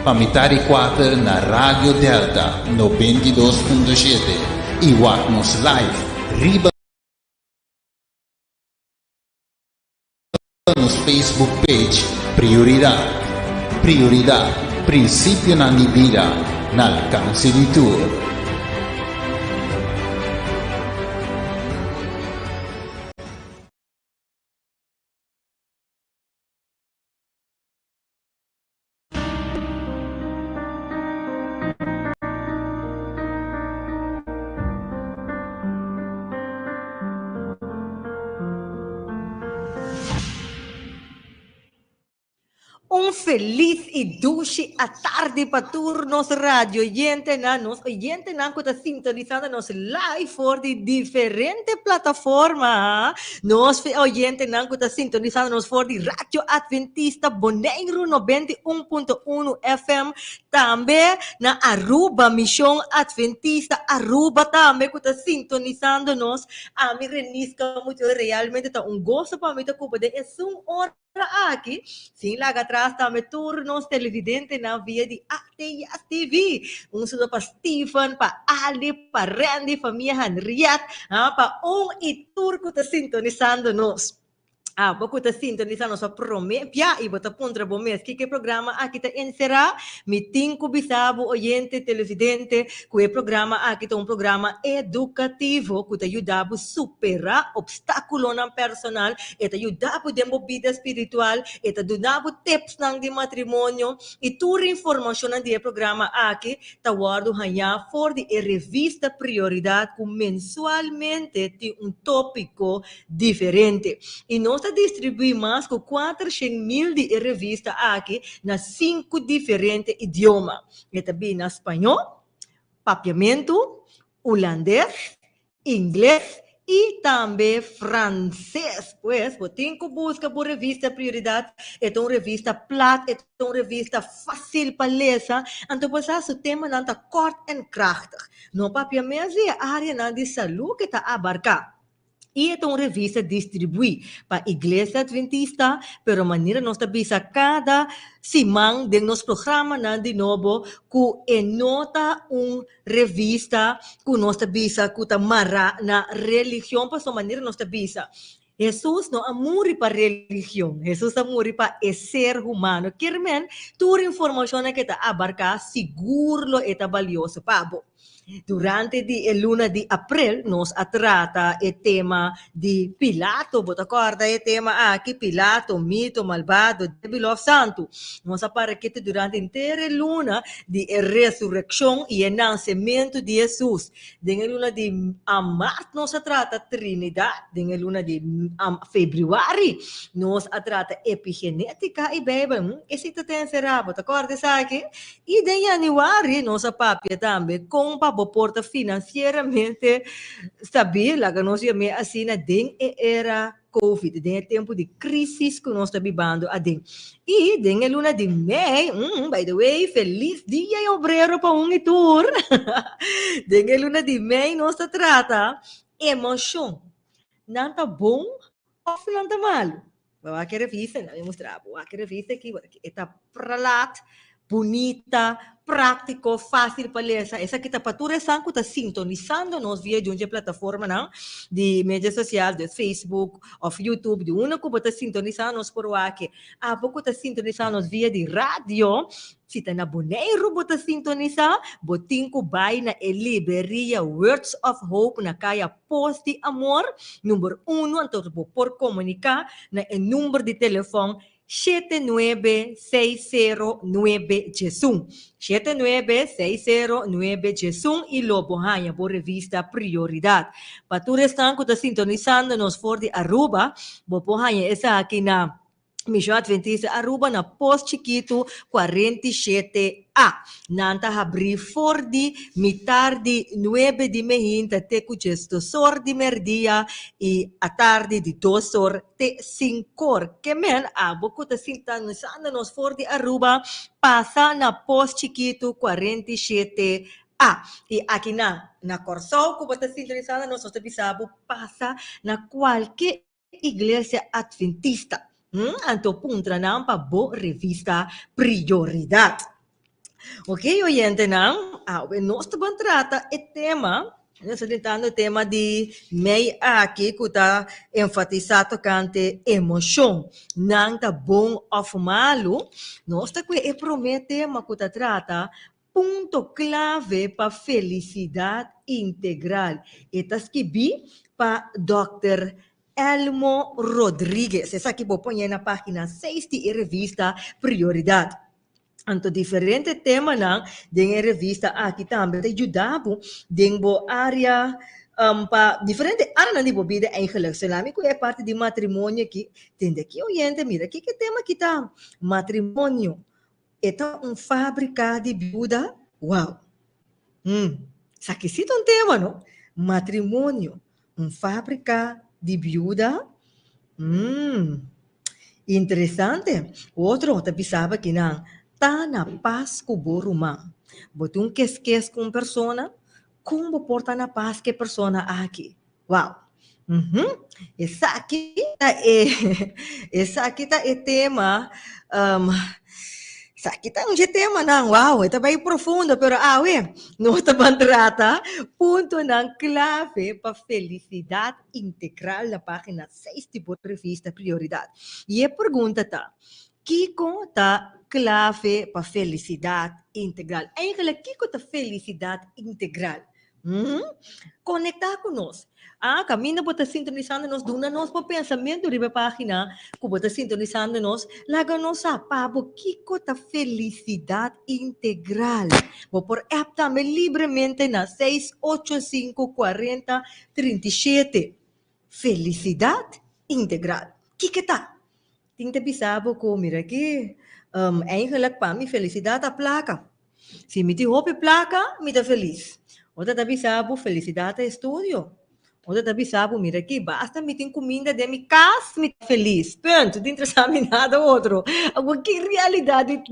Pamitari 4 na Radio Delta 92.7 e Watmos Live riba nos Facebook page Prioridade. Prioridade, princípio na vida, na alcance de tudo. Um feliz e doce à tarde para turnos rádio oyente na nos oyente na que está sintonizando nos live por de diferentes plataformas. Nos oyente na que está sintonizando nos por de Radio Adventista Bonaire 91.1 FM, também na Aruba Missão Adventista Aruba também que está sintonizando nos. A mim renisca muito realmente tá gosto para mim tá poder é hora aqui, sim, lá atrás também turnos televidente na via de ATS TV. Saludo para Stephen, para Ali, para Randy, família Henriette, para e turco está sintonizando-nos. Pouco está sintonizando sua promessa e bota pontra bom mês. Que programa aqui está encerrar? Mitim com bisabo, oyente, televidente, que é programa aqui está programa educativo que te ajuda a superar obstáculos na personal, e te ajuda a demo vida espiritual, e te ajuda a tips nang de matrimônio e toda informação de programa aqui está guardo hanya for de revista Prioridade que mensualmente tem tópico diferente. E nós distribui mais de 400,000 de revistas aqui nas 5 diferentes idiomas. E também na espanhol, papiamento, holandês, inglês e também francês. Pues, tem que buscar por revista Prioridade. É uma revista plata, é uma revista fácil para ler. Então, o tema não está kort en krachtig. No papiamento é a área de saúde que está abarcada. E é uma revista distribuída para a Igreja Adventista, pero maneira nós bisa cada semana de nosso programa de novo, que nota uma revista que nós bisa que está marra na religião, para sua maneira nós bisa. Jesus não amor para religião, Jesus amor para o ser humano. Querem toda informação que está abarcada, seguro e está valioso para você. Durante a luna de abril, nós trata o tema de Pilato, você acorda o tema aqui, Pilato, mito, malvado, débil santo. Nós aparecemos durante a inteira luna de ressurreição e o nascimento de Jesus. Na luna de março, nós trata Trinidade. Na luna de fevereiro, nós trata epigenética e Bíblia. Esse tem será, você acorda aqui? E de janeiro, nós papia também com porta financeiramente stabile, que nós chamamos assim, era Covid, den tempo de crise que nós estamos vivendo. E den a luna de maio, by the way, feliz dia obreiro para tour. Den a luna de maio, nós trata emoção. Não está bom ou não está mal? Vou aqui revista, não vou mostrar. Vou aqui revista aqui, está pralat, bonita, prático, fácil para ler. Essa que está para tudo essa que está sintonizando nos via de uma plataforma não de mídia social, de Facebook ou YouTube, de uma que está sintonizando nos por aqui. Pouco está sintonizando nos via de rádio. Se está na Bonaire, bota sintonizar, botinco vai na livraria Words of Hope, na caia Post de Amor, número 1, então por comunicar na número de telefone 796091. 796091 e lobo hanya por revista Prioridade. Para tu restan que está sintonizando nos for de Aruba, bopo hanya essa aqui na Missão Adventista Aruba na Post Chiquito 47A. Nanta abrir for de mitardi 9 de mehin até que gesto sor de merdia e a tarde de 2 horas te 5 que men boco ta sintonizando nos for de Aruba passa na Post Chiquito 47A. E aqui na Corsol, que você sintonizando nos bisabo passa na qualquer igreja adventista. Anto puntra nampa bo revista Prioridade. Ok, oyente não? Nós também trata o tema, nós tratando o tema de meio aqui que está enfatizado cante emoção, não tá bom ou malo, nós tá com o primeiro tema que está trata ponto clave para felicidade integral. Está escrito para Dr. Elmo Rodrigues. Essa aqui vou pôr na página 6 de revista Prioridade. Anto diferente tema na dengan revista kita também te ajudava dengan área pa diferente área na nibo bida eigenlijk salami ko é parte de matrimônio aqui tende aqui oyente mira que tema kita matrimônio ito fábrica de biuda wow sakisito tema no matrimônio fábrica de biuda interessante outro tapi sabe que não tá na paz com o rumah. Botung kes com persona, como porta na paz que persona aqui. Wow. Essa aqui essa aqui tá é tema, essa aqui tá tema não, wow, é bem profundo, pero não tá bandrata, ponto não clave para felicidade integral na página 6 de revista Prioridade. E a pergunta tá, Kiko tá clave para felicidade integral. Eigenlijk, Kiko tá felicidade integral. Conectar conosco. Caminho para sintonizando-nos, duna nos para pensamento de página, que para sintonizando-nos, laga-nos a pabo, Kiko tá felicidade integral. Vou por app também livremente na 6854037. Felicidade integral. Kiko tá? Tinta bisabo ko, mira que eigenlijk para mim felicidade a placa. Se me hope placa, me dá feliz. Outra tá bisabo, felicidade é estúdio. Outra tá bisabo, mira que basta me tem comida de me casa, me tá feliz. Ponto, não interessa nada outro. Agora que realidade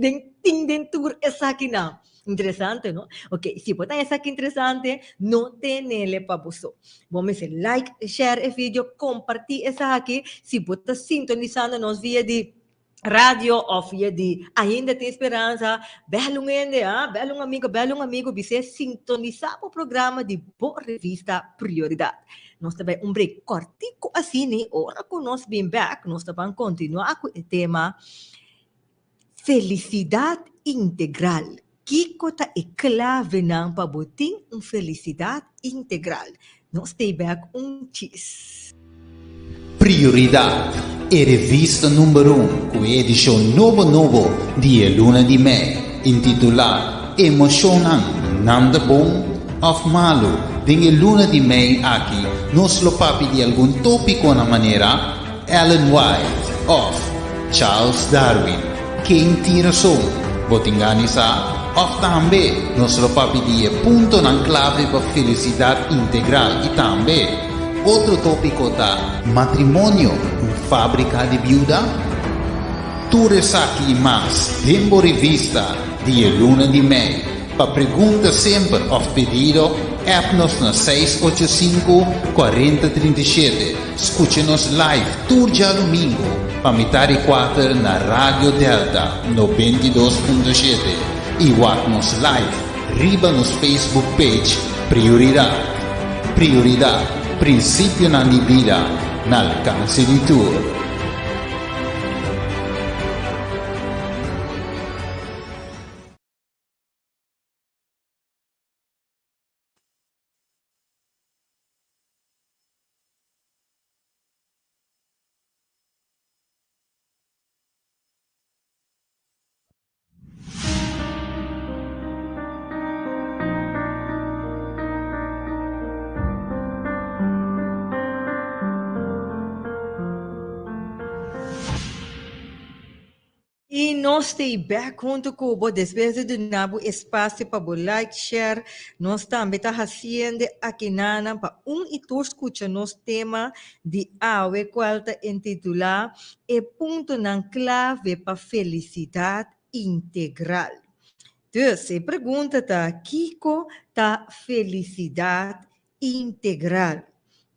tem dentro essa aqui não. Interessante, não? Ok, se botar essa aqui interessante, não tem nele para você. Vamos fazer like, share o vídeo, compartilhar essa aqui. Se botar sintonizando-nos via de rádio ou via de Ainda Tem Esperança, belum amigo, você sintonizar o programa de boa revista Prioridade. Nós também break cortico assim, ora que nós bem back, nós também continuar com o tema felicidade integral. Kiko ta é clave não para botar felicidade integral. Nós stay back cheese. Prioridade è rivista numero 1 con edizione novo di Luna di Mei intitolata Emocionan Nanda Bom of Malo. Dinge Luna di Mei aqui nos lo papi di alcun topico na maniera Ellen White of Charles Darwin che intira som botingani sa of tambe nos lo papi di punto nan clave per felicidade integral e tambe outro tópico da matrimônio, fábrica de viuda. Tu resaki mais tempo revista de Luna de Mei. Para pergunta sempre ou pedido, app-nos na 685-4037. Escute-nos live todo dia domingo, para metade 4 na Rádio Delta 92.7. E watch-nos live, riba nos Facebook page Prioridade. Prioridade. Principio na vida, na alcance di tu. E nós estamos back junto com o despejo de nabo espaço para like, share. Nós também está fazendo aqui nana para e tu escuta nosso tema de awe qual está intitulado E ponto na clave para felicidade integral. Então, a pergunta está, Kiko está felicidade integral?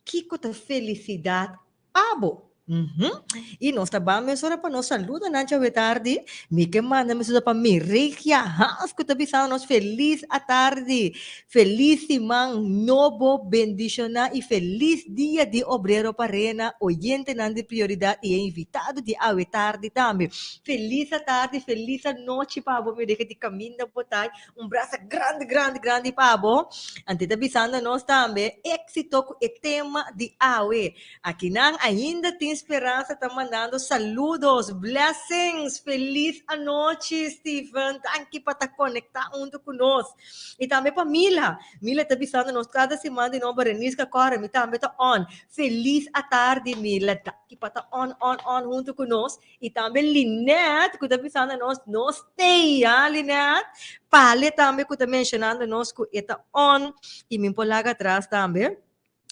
Kiko está felicidade abo? Uhum. E nós trabalhamos para nós saluda na tarde. Me que manda me para mim. Reikia Hans, que tá nós feliz a tarde. Feliz semana novo, bendicionar e feliz dia de obreiro parena, oyente na de prioridade e invitado de a tarde também. Feliz a tarde, feliz a noite, pabo. Me deixa de caminho botar braço grande, grande, grande, pabo. Ante tá bisando nós também. Éxito com o tema de awe. Aqui não ainda tem esperança, está mandando saludos, blessings, feliz a noite, Stephen, thank you por estar conectado junto conosco. E também para Mila está avisando nós cada semana de novo, Berenice Cora, me também está on. Feliz a tarde, Mila, thank you por estar on junto conosco. E também Linette, que está avisando nós stay, Linette. Pale também, que está mencionando nós, que está on. E me pôr lá atrás também.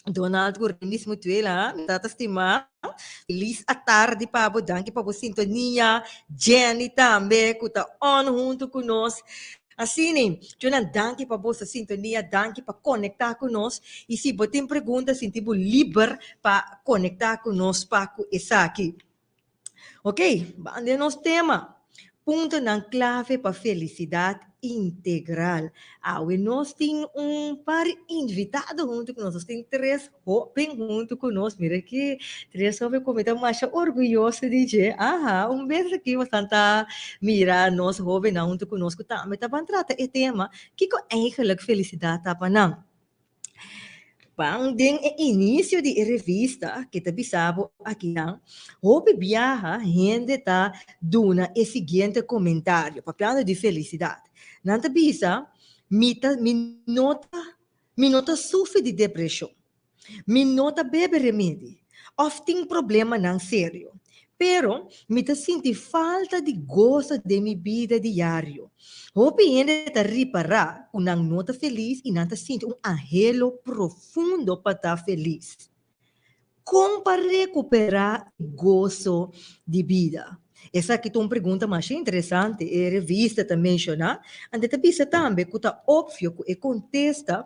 Donald Gurnis Mutuela, Tata Stima, Feliz a tarde, Pabo, danke para a sintonia, Jenny também, que está on junto conosco. Assim, Jonan, danke para a sintonia, danke para conectar conosco. E se você tem perguntas, sentimos livre para conectar conosco, para essa aqui. Ok, vamos ao nosso tema. Ponto na clave para felicidade integral. Nós temos par invitado junto conosco. Nós temos 3 jovens junto conosco. Mira que 3 jovens como estamos mais orgulhosos de dizer. Beijo aqui, bastante. Mira, nós jovens junto conosco. Também estamos tratando o tema. Que eigenlijk felicidade está não? Pang ding início de revista que te bisabo aqui não, houve viaja gente tá duna e seguinte comentário, falando de felicidade. Não te bisa, minota sofre de depressão, minota bebe remédio, of tem problema não sério. Pero, me sinto falta de gosto de minha vida diário. Hope ainda te reparar que não nota feliz e não te sinto anhelo profundo para estar feliz. Como para recuperar o gosto de vida? Essa aqui é uma pergunta mais interessante, e a revista também menciona, e te pensa também que está óbvio que contesta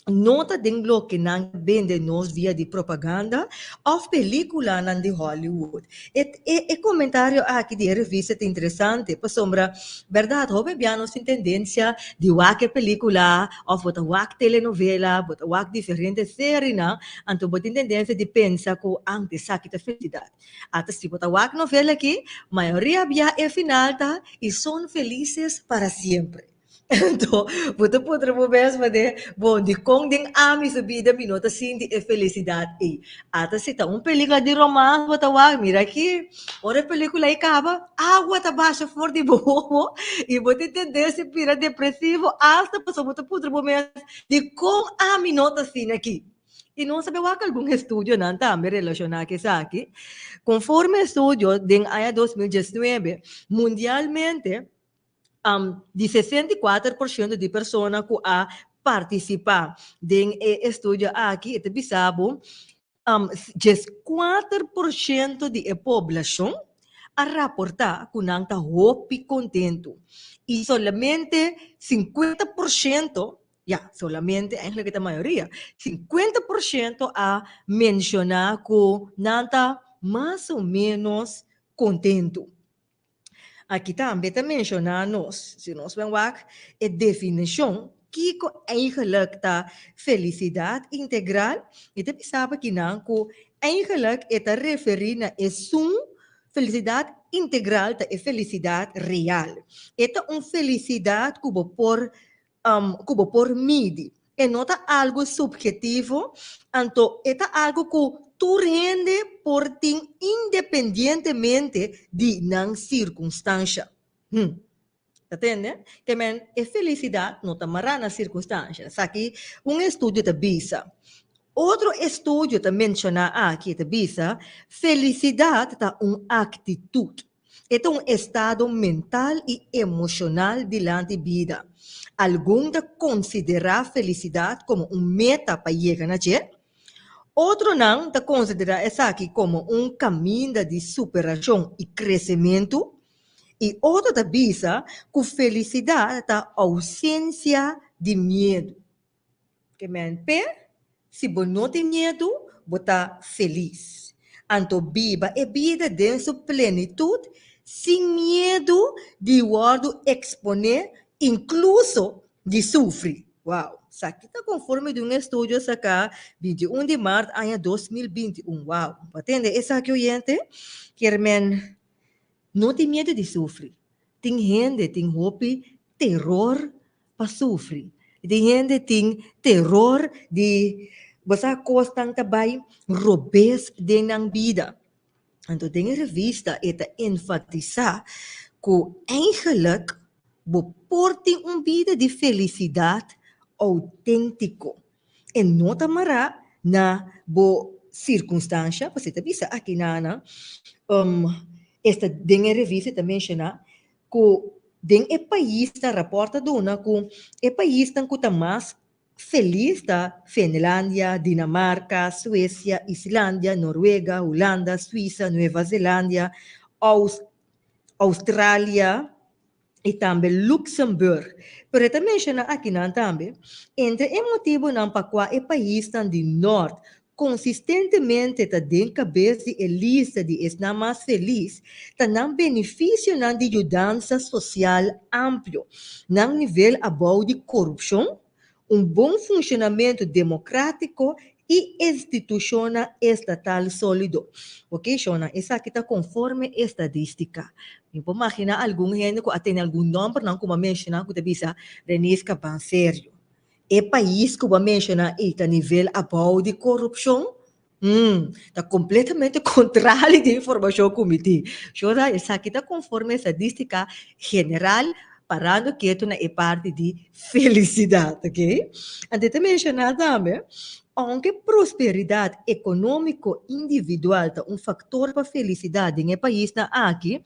nota dinglo que não vende nos via de propaganda ou película não de Hollywood. E comentário aqui de revista é interessante, por sombra, verdade, houve bianos em tendência de wak película, ou botar wak telenovela, botar wak diferentes séries, não? Então, botar tendência de pensar que antes sakit a felicidade. Até se botar wak novela aqui, maioria bia é final, tá? E são felizes para sempre. Então, você pode mesmo de, bom, de com den ami sa vida minuto sindi e felicidade e ata se tá película de romance bota wag mira aqui ora película aí acaba água tá baixa for de bobo e você entender se pira depressivo hasta passou você pode mesmo de com a minuto assim aqui. E não sabe wag algum estudo não também relacionado com isso aqui. Conforme estudo den ano 2019, mundialmente de 64% de pessoas que a participar de estudo aqui, este bisabo, 4% de população a reportar que não está contento. E solamente 50%, solamente, eigenlijk a maioria, 50% a mencionar que não está mais ou menos contento. Aqui também está mencionando, se nós vamos ver a definição, que eigenlijk tá felicidade integral, e te pensava que não, que eigenlijk está referindo a felicidade integral, é felicidade real. Esta é uma felicidade que por medir. E não é algo subjetivo, então é algo que tu rende por ti independentemente de não circunstância. Entende? Que a felicidade não está na circunstância. Aqui, estudo da BISA. Outro estudo também menciona aqui da BISA, felicidade é uma atitude. É um estado mental e emocional diante da vida. Alguns consideram felicidade como uma meta para chegar a ser. Outro não considera essa aqui como um caminho de superação e crescimento. E outro avisa que felicidade é a ausência de medo. Que se você não tem medo, você está feliz. Anto viva e vida de su plenitud, sin miedo de guardo exponer, incluso de sufrir. Wow. Aqui está conforme de um estudo acá, 21 de março, ano 2021. Wow. Entende? Essa aqui, oyente, que men não tem medo de sofrer. Tem gente, tem hope, terror para sofrer. Tem gente, tem terror de você costar também robes de na vida. Então, tem revista eta enfatizar que eigenlijk beporting vida de felicidade autêntico. E não tamara na bo circunstância, você te bisa aqui na esta dengue revista também menciona que den é país da reporta dona que é país tan que mais feliz da Finlândia, Dinamarca, Suécia, Islândia, Noruega, Holanda, Suíça, Nova Zelândia, Austrália e também Luxemburgo. Pero também menciona aqui também entre o motivo não para qual é país tan de norte consistentemente está dentro da cabeça e lista de estar mais feliz, está não benefício não de mudança social amplo, não nível abaixo de corrupção, bom funcionamento democrático e institucional estatal sólido. Ok, Shona? Essa aqui está conforme estadística. Então, imagina algum gente que tem algum número, não como mencionar, que bisa renisca bem sério. É país que vai mencionar está nível abaixo de corrupção, está completamente contrário de informação que me tem. Essa aqui está conforme estadística general, parando que é parte de felicidade, ok? Antes de mencionar também, aunque prosperidade econômica individual é fator para felicidade em país na aqui,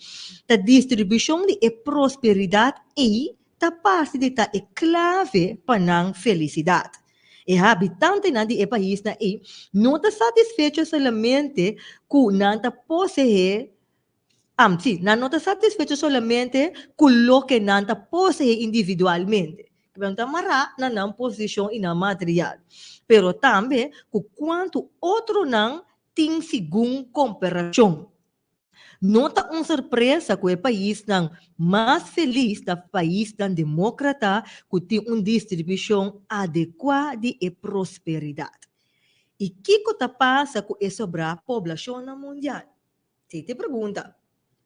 a distribuição de prosperidade ta parte de ta é clave para não felicidade. E habitante na de país na não está satisfeito somente com não ta possuir sim, não está satisfeito somente com o que não ta possuir individualmente. Então, está na não posição e na material. Pero também com quanto outro não tem segundo comparação. Nota uma surpresa que o país não mais feliz da país não democrata que tem uma distribuição adequada de prosperidade. E o que está passando com a população mundial? Você te pergunta,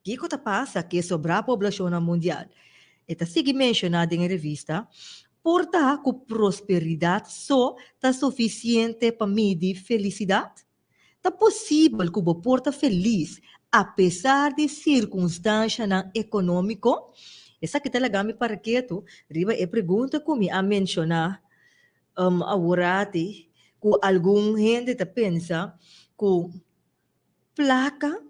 o que está passando com a população mundial? Está sigue mencionado em revista, porta que prosperidade só está suficiente para medir felicidade? Está possível que o porta feliz apesar de circunstâncias econômicas? Essa que está me para que tu, riba é pergunta que me a mencionar agora que algum gente tá pensa que placa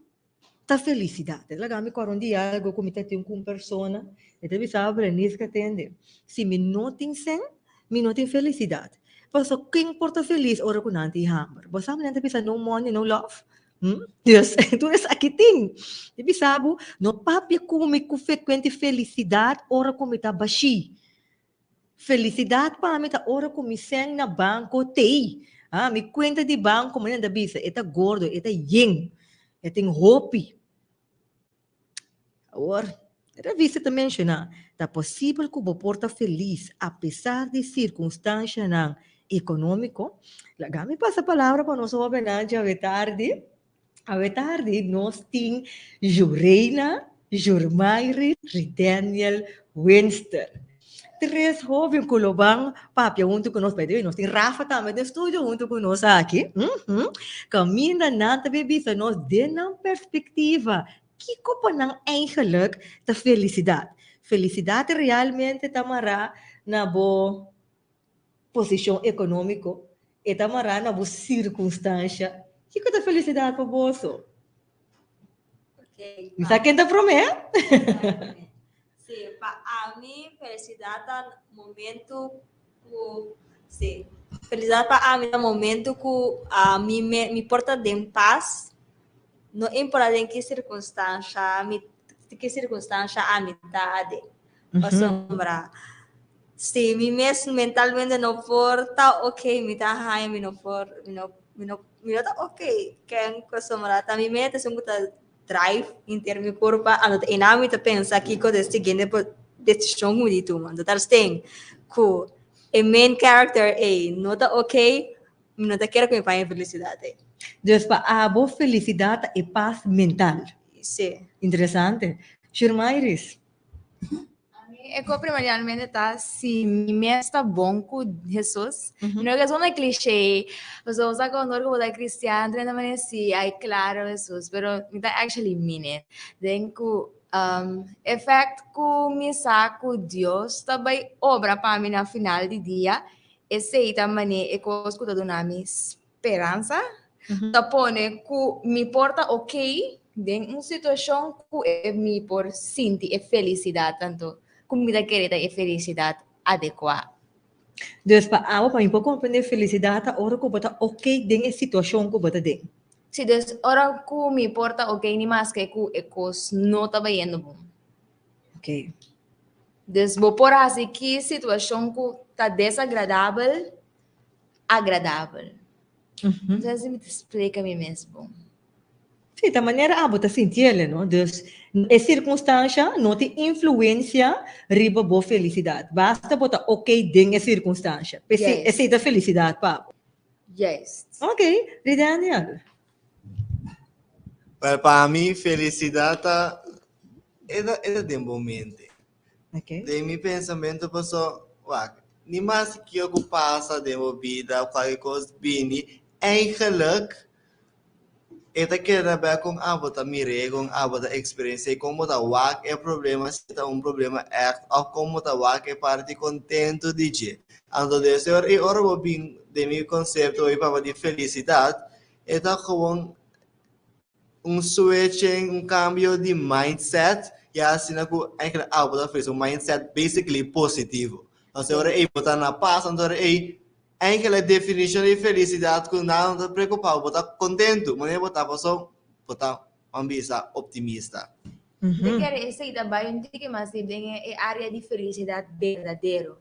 ta felicidade. Ela me quando dia algo que me tem com persona, e deve saber nisso que atende. Se me não tem sen, me não tem felicidade. Mas quem porta feliz ora com nanti hammer. Você sabe nanti bisa no money, no love. Yes, itu é aqui tem. Deve saber, no papi come com frequente felicidade ora como tá baixi. Felicidade para mim tá ora como sen na banco tei. Me conta de banco, mas ainda bisa, eta gordo, eta yin. Tem hope. Agora, a revista também menciona, é possível que o porta feliz, apesar de circunstâncias não econômicas. Me passa a palavra para nós homenagem a tarde. A tarde nós temos Jureina, Jurmaire, Daniel, Winster. Três jovens que vão papia junto com nós, nós temos Rafa também no estúdio junto com nós aqui. Caminha nada bebida, nós dando perspectiva. Que copa não eigenlijk da felicidade? Felicidade realmente tamará na boa posição econômica e tamará na boa circunstância. Que coisa felicidade para você? Ok. Isso quem está promete? Sim, para mim, felicidade é momento que... Sim, felicidade para mim é momento que a mim me porta de paz. Não importa em que circunstância a mim está para sombrar. Se me mesmo mentalmente não for, tá ok, me está high, me não for, minota okay, kaya ko sumarata mi meta sungguta drive inter mi kurpa ano inami ta pensa kiko deste gene po decisão mo dito man total sting ku a main character nota okay minota quero que me pague felicidade Dus paabo, felicidade e paz mental. sim Interessante. Shirmairis. Ecco, primariamente tá, se me está bom com Jesus, não é só um clichê, mas eu uso quando eu vou dar cristiano, treina mané se, ai claro Jesus, pero me tá actually mean it. Then ku effect ku misa ku Deus também obra para mim na final de dia, esse também é coisa que dá nami esperança, tapone ku me porta ok, then uma situação ku me por sentir felicidade tanto. Comida querida e felicidade adequada. Dus paabo, para mim, para compreender felicidade, ora que bota ok dentro da situação que bota dentro. Se des ora ku me importa ok ni mais que ku ecos não tá bem bom. Ok. Des bo por assim que situação ku tá desagradável, agradável. Então assim me explica me mesmo. Sim, da maneira a bota sentir, não? Dus a circunstância não te influencia riba boa felicidade. Basta botar ok dentro da circunstância. Essa é a felicidade, papo. Yes. Ok, Ridaniel. Para mim, felicidade é de momento. Ok. De meu pensamento passou, nem mais que eu passa de minha vida, qualquer coisa bem, eigenlijk ita quer ver com a bota mire, com a bota experiência, como tá wak é problema, se tá problema é, ou como tá wak é parte contento de dia. Então, desse hora, e ora vou bem de meu conceito aí para de felicidade, ita gewoon switching, cambio de mindset, e assim que eigenlijk a bota fez mindset basically positivo. Então, ora aí botar na paz, então ora aí eigenlijk definição de felicidade que não está preocupado, botar contento, mas não botar só botar ambisa optimista. De querer esse também que mais é área de felicidade verdadeiro.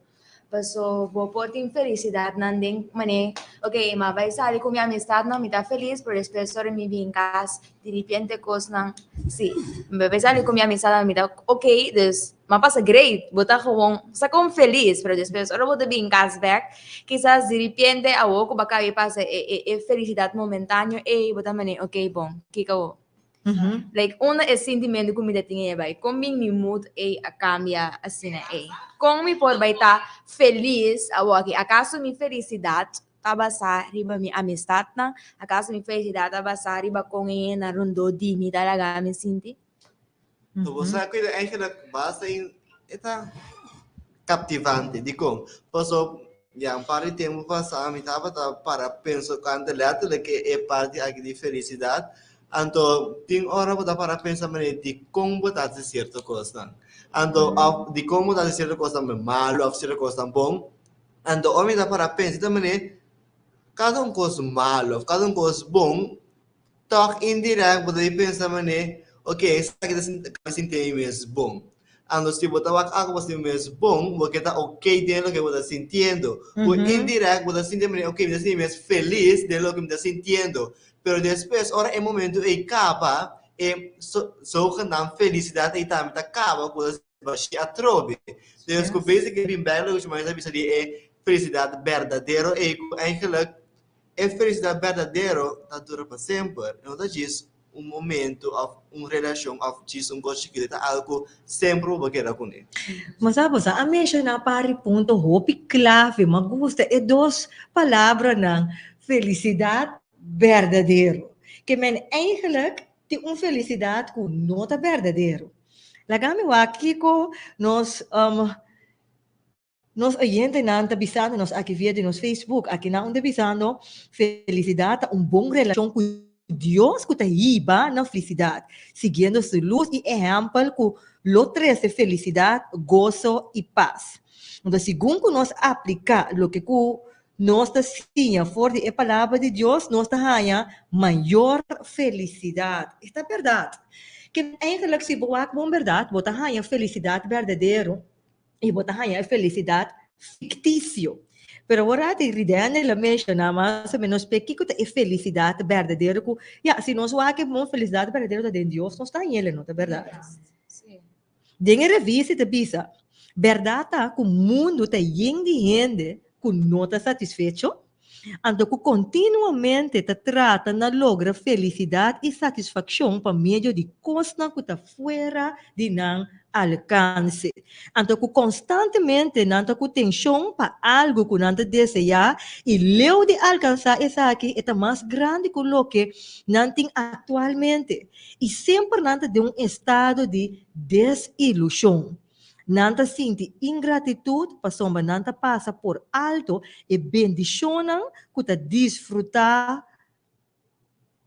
Passo vou por ter felicidade não tem mané, ok, mas vai sair com minha amistade não me tá feliz por as pessoas me vêm em casa de repente coisa não, sim, vai sair com minha amistade não me tá ok, dus mas passa great, botar gewoon, sa como feliz, pero depois ora botar bem em casa back, quizás de repente a pouco bacana passa felicidade momentânea e botar mané, ok, bom, que acabou. Like, una é sentimento que me tinha vai, como me mood a cambia assim, como me pode vai estar feliz, aqui, acaso minha felicidade tava sa riba minha amistade na, acaso minha felicidade tava sa riba com ele na rondo di me talaga me senti. Então, você cuida eigenlijk basta em eta captivante, de como, passou yang para tempo passado, me tava para pensar quando leto que é parte aqui de felicidade. Então, tem hora para pensar de como botar certa coisa. Então, de como botar certa coisa mal ou certa coisa bom. Então, homem dá para pensar também cada coisa mal, cada coisa bom, toque indireto, você pensa ok, isso aqui está sentindo mesmo bom. Então, se você está com mesmo bom, você está ok dentro do que você está sentindo. O indireto, você está sentindo, ok, você está mesmo feliz dentro do que você está sentindo. Pero depois, ora é momento e acaba e zogenaamd felicidade e também acaba quando você atrobe. Dus que basically bem belo que mais bisa die felicidade verdadeiro e eigenlijk felicidade verdadeiro dat dura para sempre. Não tá diz momento of relação of diz coisa que tá algo sempre vai querer com ele. Mas a mesma na pari ponto hopi clave, me gusta é duas palavras na felicidade verdadeiro. Que men eigenlijk tem felicidade com nota verdadeiro. Lagami aqui com nós oyentes não está bisando nós aqui via de nos Facebook aqui não está bisando felicidade bom relação com Deus que está iba na felicidade seguindo sua luz e exemplo com lotrece felicidade gozo e paz. Então segundo nós aplicar o que nós tinha fora a palavra de Deus, nós tinha maior felicidade. Esta é a verdade. Que eigenlijk se boa com verdade, você tinha felicidade verdadeira e você tinha felicidade fictício. Pero ahora te ridendo la menciona más o menos pequeño é felicidade verdadeira. Se nós vamos que uma felicidade verdadeira de Deus, não está em ele, não é verdade? Sim. Dengue revisa te bisa. Verdade que o mundo está cheio de gente que não está satisfeito. Então, que continuamente te trata de lograr felicidade e satisfação por meio de coisas que está fora de não alcance. Então, que constantemente não que tensão para algo que não deseja e leu de alcançar essa aqui é mais grande que o que não tem atualmente. E sempre não de estado de desilusão. Nanta sinti ingratitude, pasomba nanta passa por alto e bendicionam que ta desfrutar.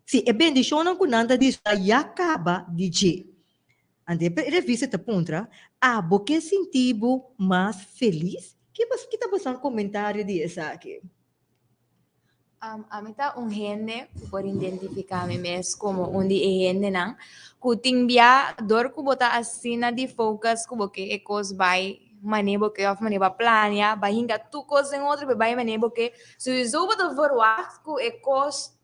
Se e bendicionam que nanta desfrutar e acaba de je. Ande revista ta puntra, porque sentivo mais feliz? Que tá passando um comentário de essa aqui? A mim tá gente por identificar me mesmo como gente não, que tem dor que botar assim de focus que porque é coisa vai maneira que of maneira plania, vai hinga tu coisa em outro vai maneira que se o botar voar que é coisa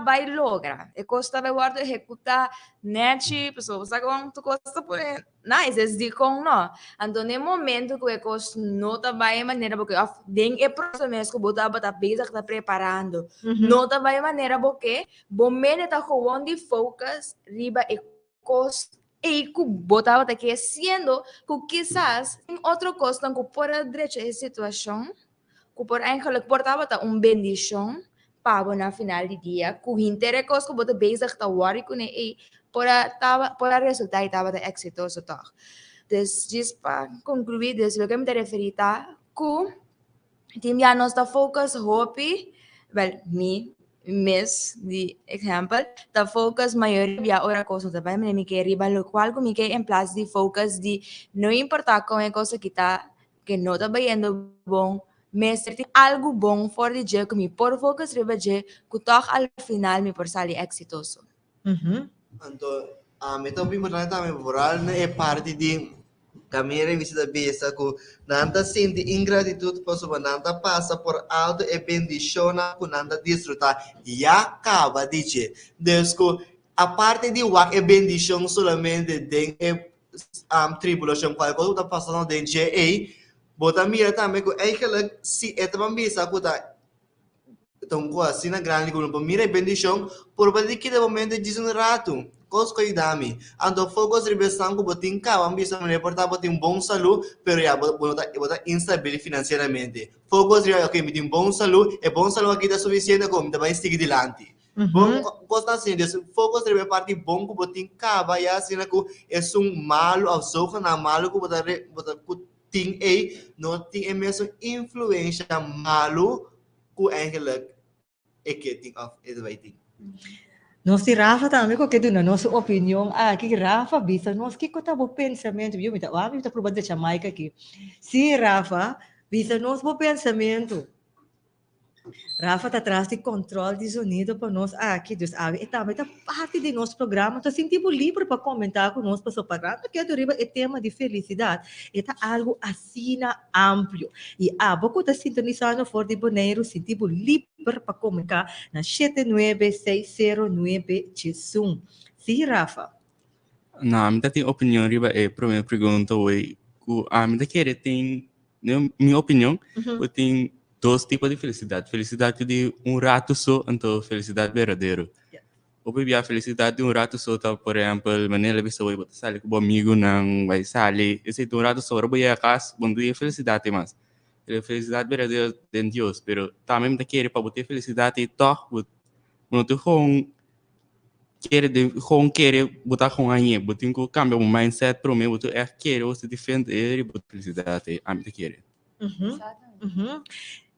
vai lograr, é coisa vai guardar executar net, pessoa sabe como tu coisa por nice es de com não. Então no momento que é coisa não tá vai maneira porque of den é próximo mesmo que botar basic tá preparando. Não tá vai maneira porque bom mene tá com de focus riba é coisa e que botava tá que sendo que quizás em outro coisa que por a direita a situação que por eigenlijk portava tá bendição para na final do dia que intere coisa que bota basic tá worry com e por a resultado estava exitoso tá. Just para concluir, o que me referi tá que tem já nós tá focus hope, me de example, tá focus maioria ora coisa tá bem, me que riba lo qual me que em place de focus de não importa com é coisa que não tá bem bom, mas tem algo bom fora de dia que me por focus riba je que toch al final me por sair exitoso. Então, a meta importante também moral é parte de caminhar em visita besta que nanta sente ingratitude por sua nanta passa por alto e bendiciona que nanta desfrutar e acaba de dizer Deus que a parte de wak e bendição solamente de tribulação qual coisa está passando de je bota mira também que eigenlijk se é também bisa que tá então assim na grande que não mira bendição por badi que de momento diz rato coisa que dá-me. Então, focus rebeção que botem cá, ambício me reportar botem bom saúde, pero já botar instável financeiramente. Focus rebeção que me tem bom saúde, e bom saúde aqui está suficiente como me vai seguir adiante. Bom, coisa assim, focus rebeção parte bom que botem cá, vai assim que é malo, ao soco na malo que botar tem não tem mesmo influência malo que eigenlijk que tem of it vai ter. Nós si Rafa também que do na nossa opinião que Rafa bisa nós que tá bom pensamento viu me tá provar de Jamaica aqui si Rafa bisa nós bom pensamento Rafa tá atrás de controle de sonido para nós aqui dos e também tá parte de nosso programa tá sentindo livre para comentar com nós para só parar que é o tema de felicidade é tá algo assim amplo e pouco tá sintonizando for de Bonaire sentindo livre para comentar na 79609 Chisum. Sim, Rafa. Não, a minha tem opinião riba é primeira pergunta hoje a minha querer tem minha opinião eu tenho dois tipos de felicidade. Felicidade de rato só, então felicidade verdadeira. Ou bem a felicidade de rato só, tá, por exemplo, maneira de pessoa vai sair com o amigo não vai sair. Esse de rato só, vai a casa, bom dia felicidade mas. A felicidade verdadeira de Deus, pero também te querer para botar felicidade e toque, não te querer botar com aí, botar um cambio o mindset para mim, botar querer você defender e botar felicidade, a mim te querer.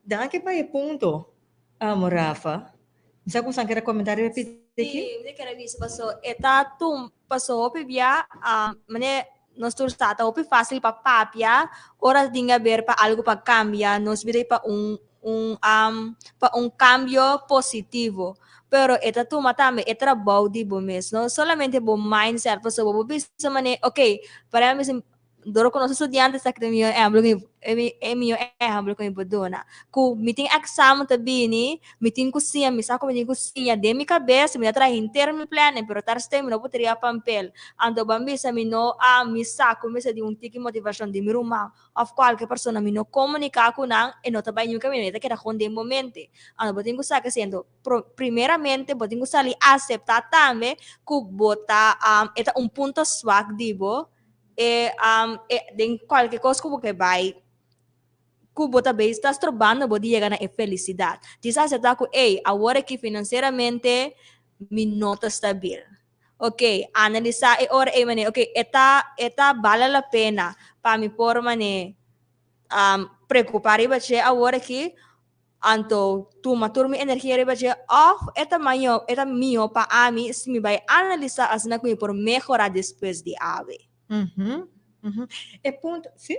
Daqui para o ponto, Rafa, bisa kung saan kira komentary repeat aqui? Sim, eu quero ver se passou. Passou pibia, mane nós turstata opi fácil para papia, ora dinga ver para algo para cambiar, nós virei para cambio positivo. Pero esta tu matame, esta body bomes, no solamente bom mindset, paso bo bisa mane, okay, para mim doro com nossos estudiantes que tem meu exemplo com ibodona. Ku meeting exam tabini, meeting cozinha, misa ko meeting cozinha, de mi cabeça, me atrai inteiro plano, pero tarste me não poderia papel. Ando bambisa me no misa ko misa de tiki motivação de mi rumah, of qualquer persona me no comunicar com nang e no tabay nyo kami neta kira konde momente. Ando boting ko sa sendo primeramente boting ko sali acceptar também ku bota eta punto swak dibo de qualquer coisa que vai cubo também estás trabalhando pode chegar na felicidade. Diz a certa que agora que financeiramente me nota stabil. Ok, analisar e ora mane, ok, eta vale a pena para me por mane preocupar e bache agora que anto tu matur mi energia e bache eta maio, eta mio pa ami se me vai analisar as na por melhorar depois de ave. E ponto, sim?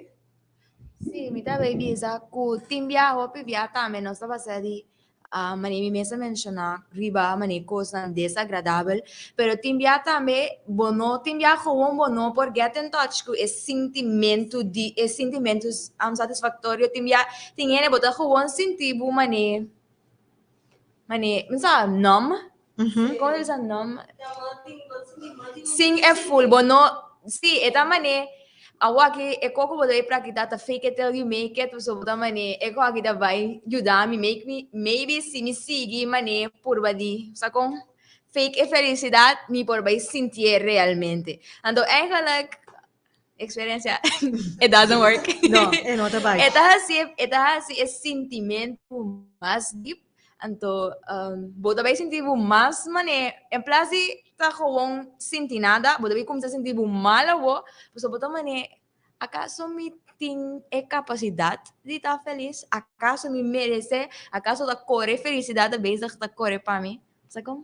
Sì, mi dà baby sa ku timbia ho pivia também nós estava sedi mani mi mesa menciona riba mani coisa desagradável, pero timbia também bono timbia gewoon bono por get in touch com esse sentimento de esse sentimentos satisfatório timbia tinha bota gewoon sentivo mani mensa numb como eles numb sim é full bono sim eta mani awaki eko ko bodai prakita ta fake it till you make it so boda mane eko akita vai ajudar me make me maybe se me seguir mane por badi sacou fake e felicidade me por vai sentir realmente então eigenlijk experiência it doesn't work No, é nota baixa. eta assim esse sentimento mais deep então boda vai sentir mais mane em place tá gewoon sentir nada, boda vai começar a sentir mal ou, você boda mane, acaso me tem a capacidade de estar feliz? Acaso me merece? Acaso da core felicidade bem da core para mim? Sabe como?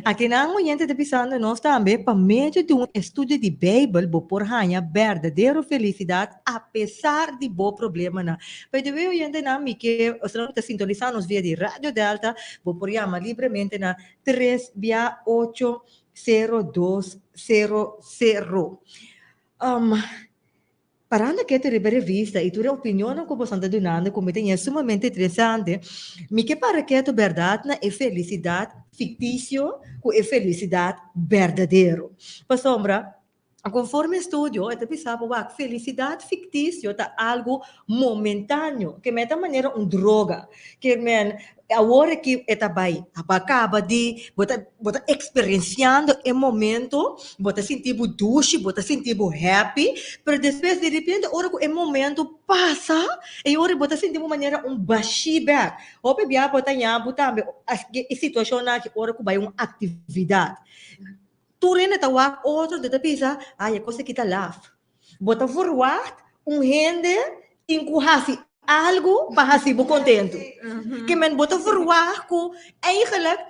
Aqui na gente está pensando nós também para meio de estudo de Bíblia, vou por ganhar verdadeira felicidade apesar de bom problema na. Mas eu gente na mim que os não está sintonizando nos via de Rádio Delta, vou por chamar livremente na 3680200. Parando que te revista e tua opinião como você está dando, como tem é sumamente interessante, me que para que a verdade é felicidade fictício com é felicidade verdadeiro. Para sombra, conforme estudo, eu pensava que felicidade fictícia é algo momentâneo, que é de maneira droga, que a hora que está bem, acaba de bota experienciando o momento, bota sentir duche, bota sentir happy, mas depois de repente, a hora que o momento passa, e a hora bota sentir de maneira baixinha, ou bebia bota nhabo também, a situação na que a hora que vai uma atividade. Tu rena tawa outro de pensa, é coisa que tá lá. Bota forward, rende, encuhasi algo para se bo contento. Que men bota forward com eigenlijk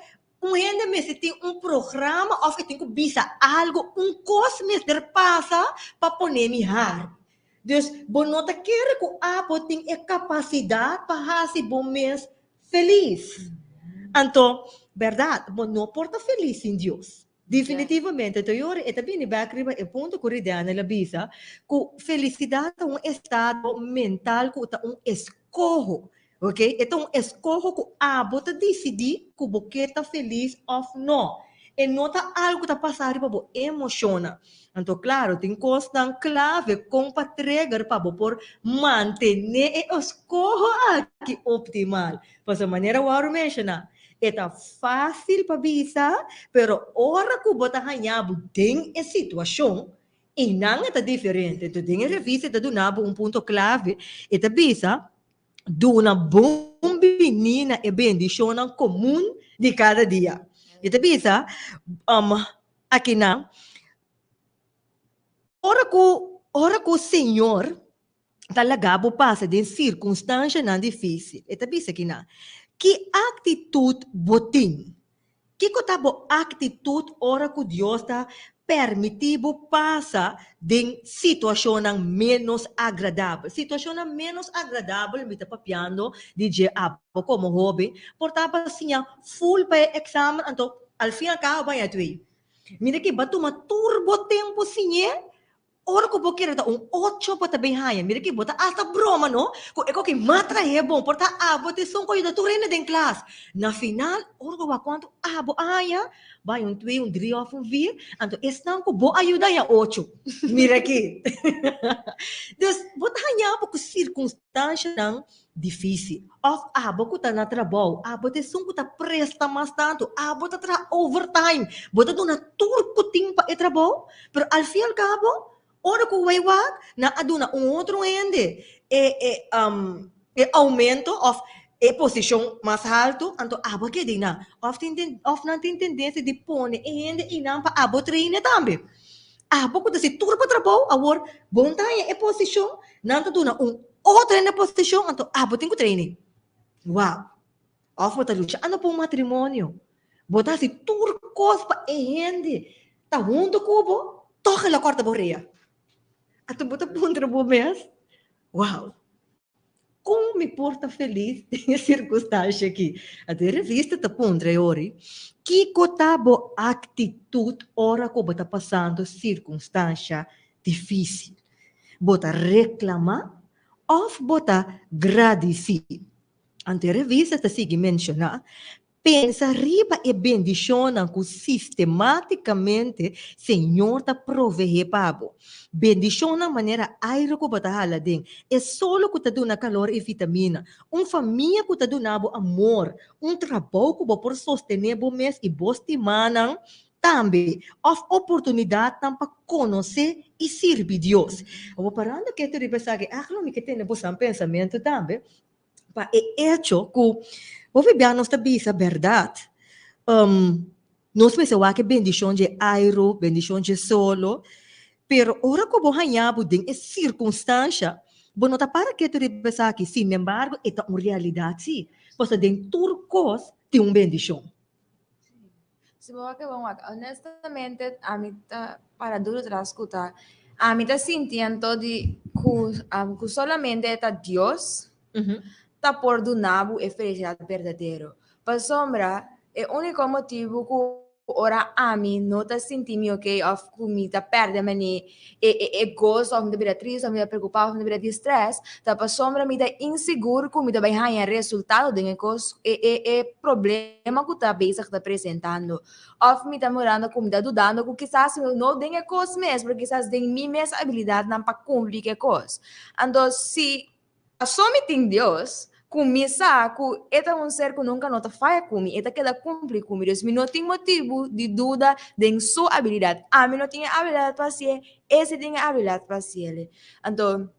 rende me tem programa of tem que bisa algo coisa me passa para poner me har. Dus bonota quer que tem a capacidade para se bom mês feliz. Então, verdade, não porta feliz em Deus. Definitivamente, então é também bakriba é ponto corridiana la bisa, que felicidade é estado mental que é escolho, ok? Então escolho que bota decidir que você está feliz ou não. E não está algo que está passando para você emociona. Então, claro, tem coisas tão clave como para entregar para você manter o escolho aqui optimal. Por essa maneira, eu vou mencionar. É fácil para bisa, pero ora que bota hanhabo tem a situação e não é diferente. Então, tem a revista da Dunabo ponto clave, é a bisa de uma boa menina e bendição comum de cada dia. E a bisa, aqui na, ora que o Senhor talaga passa de circunstância não difícil. É a bisa aqui na. Que atitude botin? Que cotabo atitude ora que Deus está permitindo passar de situação menos agradável. Situação menos agradável, me está papiando, DJ Apo como hobby, portava assim, full para exame, então, al fim e ao cabo, vai a tu. Mira que batu uma turbo tempo, sim, ora ko bokira ta 8 pa tabi haya mira ki bota alta broma no ko eko ki matra é bom porta abo te son ko da turena den class na final ora ko ba quanto abo haya vai 2 3 of 4 anto esnan ko bo ajuda ya 8 mira ki dus bota hanya po ko circunstância nang difícil. Of abo ko ta na trabaho, abo te sung ko ta presta mas tanto, abo ta tra overtime, bota do na turco ting pa e trabaho, pero al fin al cabo, ora ko waywag, na aduna outro ende, aumento of posição mais alto, então abo que dina, of não tem tendência de pôr ende inam pa abo treine também. Abo ko ta si turco trabaho, awor, bom tayo posição, nanto do na outra na posição, então, botin ko training. Wow. Of mo talucha. Ano pong matrimônio? Bota si turcos pa hindi. Ta hundo kubo, toca la quarta borreia. At bota puntra mes. Wow. Como me porta feliz tem circunstância aqui. A revista ta puntra ori. Que cotabo atitude ora ko bota passando circunstância difícil. Bota reclamar of bota gradeci. Ante revista ta sigi menciona, pensa riba e bendicionam que sistematicamente Senhor ta provee pabo. Bendiciona maneira airo ko bota haladen. É solo ko ta duna calor e vitamina. Família ko ta dunabo amor. Trabalho ko por sostener bo mes e bosti manang também of oportunidade para conhecer e servir Deus. Eu vou parando que tu repensar que aquilo que tem um pensamento também, para é hecho que vou ver nós também a verdade. Nós pensamos que bendição de airo, bendição de solo, pero ora que vou ganhar em essa circunstância, vou notar para que tu repensar que, sin embargo, é uma realidade, sim. Porque dentro de turcos tem uma bendição. Subawa que bom, honestamente, a mim tá para duro trascutar. A mim tá sentindo de que solamente é Deus tá por do nabo e felicidade verdadeiro. Para sombra, é o único motivo que ora a mim não tá sentindo ok, of comida perde a mim e gosto, of me dá triste, of me dá preocupado, of me dá distress, tá para sombra me dá inseguro, que me dá vai ganhar resultado de negócio e problema que tá basic tá apresentando. Of me tá morando com me dá dudando que quizás não tem coisa mesmo, porque quizás tem minha mesma habilidade não para cumprir que coisa. Então se somente em Deus começar com esta ser que nunca nota falha comigo, esta que dá cumprir comigo, mas não tem motivo de dúvida de sua habilidade. Mim não tinha habilidade para ser, esse tem habilidade para ser. Então,